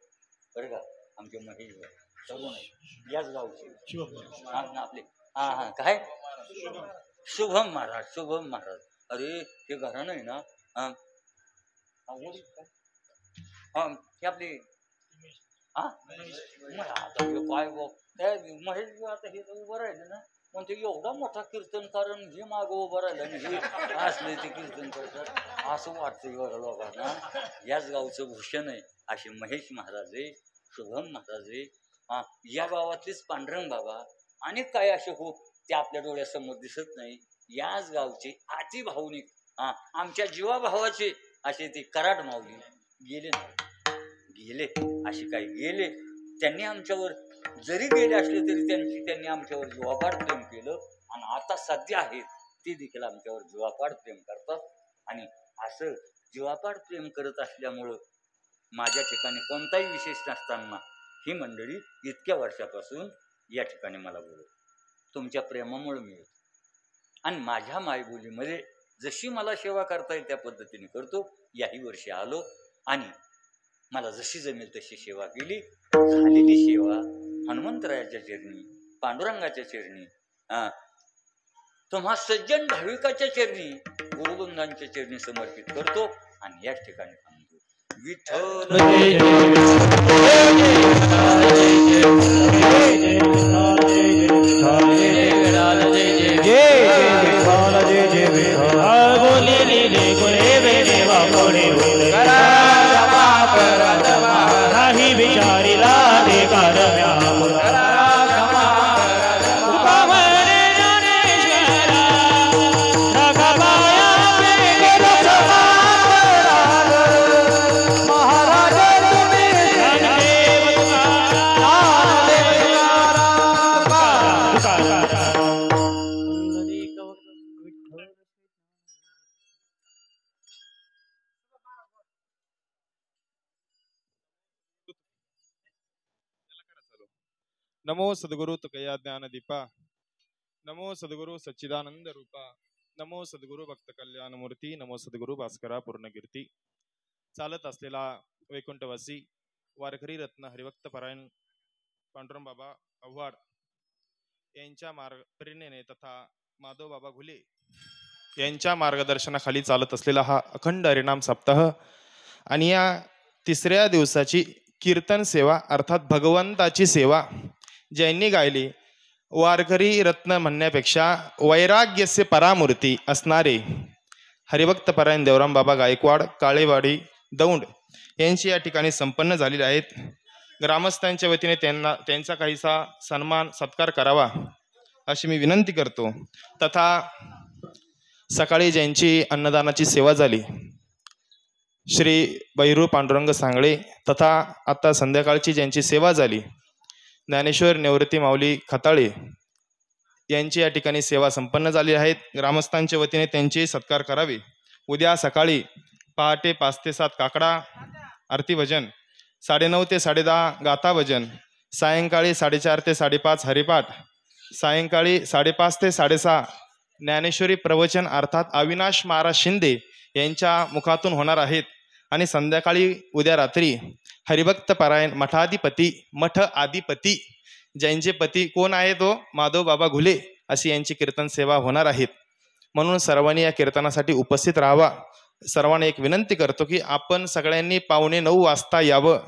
बरं का आमचे महेश भाई तरुण आहे याच गावचे आपले हा हा काय शुभम महाराज शुभम महाराज अरे हे घराणं आहे ना हे आपले हा काय महेश आता हे उभं राहिलं ना म्हणजे एवढा मोठा कीर्तनकार हे मागं उभं राहिलं आणि हे असले ते कीर्तन करतात असं वाटतं बघा लोकांना. याच गावचं भूषण आहे असे महेश महाराज आहे शुभम महाराज आहे या गावातलेच पांडुरंग बाबा अनेक काय असे हो ते आपल्या डोळ्यासमोर दिसत नाही. याच गावचे अति भावनिक आमच्या जीवाभावाचे असे ते कराड माऊली गेले गेले असे काही गेले त्यांनी आमच्यावर जरी गेले असले तरी त्यांनी आमच्यावर जीवापाड प्रेम केलं आणि आता सध्या आहेत ते देखील आमच्यावर जीवापाड प्रेम करतात आणि असं जीवापाड प्रेम करत असल्यामुळं माझ्या ठिकाणी कोणताही विशेष नसताना ही मंडळी इतक्या वर्षापासून या ठिकाणी मला बोलवत तुमच्या प्रेमामुळे मिळत आणि माझ्या मायबोलीमध्ये जशी मला सेवा करता येईल त्या पद्धतीने करतो. याही वर्षी आलो आणि मला जशी जमेल तशी सेवा केली. झालेली सेवा हनुमंतरायाच्या चरणी पांडुरंगाच्या चरणी तुम्हा सज्जन भाविकाच्या चरणी गुरुबंधांच्या चरणी समर्पित करतो आणि याच ठिकाणी थांबतो. विठ्ठल नमो सद्गुरु तुकया ज्ञानदीपा, नमो सद्गुरु सच्चिदानंद रूपा, नमो सद्गुरु भक्त कल्याण मूर्ती, नमो सद्गुरु भास्करा पूर्णकीर्ती. चालत असलेला वैकुंठवासी वारकरी रत्न हरिभक्त परायण पांडुरंग बाबा आव्हाड यांच्या प्रेरणेने तथा माधव बाबा घुले यांच्या मार्गदर्शनाखाली चालत असलेला हा अखंड हरिनाम सप्ताह आणि या तिसऱ्या दिवसाची कीर्तन सेवा अर्थात भगवंताची सेवा ज्यांनी गायली, वारकरी रत्न म्हणण्यापेक्षा वैराग्यसे परामूर्ती असणारे हरिभक्त परायण देवराम बाबा गायकवाड काळेवाडी दौंड यांची या ठिकाणी संपन्न झालेली आहेत. ग्रामस्थांच्या वतीने त्यांचा काहीसा सन्मान सत्कार करावा अशी मी विनंती करतो. तथा सकाळी ज्यांची अन्नदानाची सेवा झाली श्री बैरू पांडुरंग सांगळे, तथा आता संध्याकाळची ज्यांची सेवा झाली ज्ञानेश्वर निवृत्ती माऊली खताळे यांची या ठिकाणी सेवा संपन्न झाली आहेत. ग्रामस्थांच्या वतीने त्यांचे सत्कार करावे. उद्या सकाळी पहाटे 5 ते 7 काकडा आरती भजन, 9:30 ते 10:30 गाथा भजन, सायंकाळी 4:30 ते 5:30 हरिपाठ, सायंकाळी 5:30 ते 6:30 ज्ञानेश्वरी प्रवचन अर्थात अविनाश महाराज शिंदे यांच्या मुखातून होणार आहेत. आणि संध्याकाळी उद्या रात्री हरिभक्त परायण मठ आदिपती ज्यांचे पती कोण आहे तो माधव बाबा घुले अशी यांची कीर्तन सेवा होणार आहेत. म्हणून सर्वांनी या कीर्तनासाठी उपस्थित राहावा. सर्वांना एक विनंती करतो की आपण सगळ्यांनी 8:45 वाजता यावं.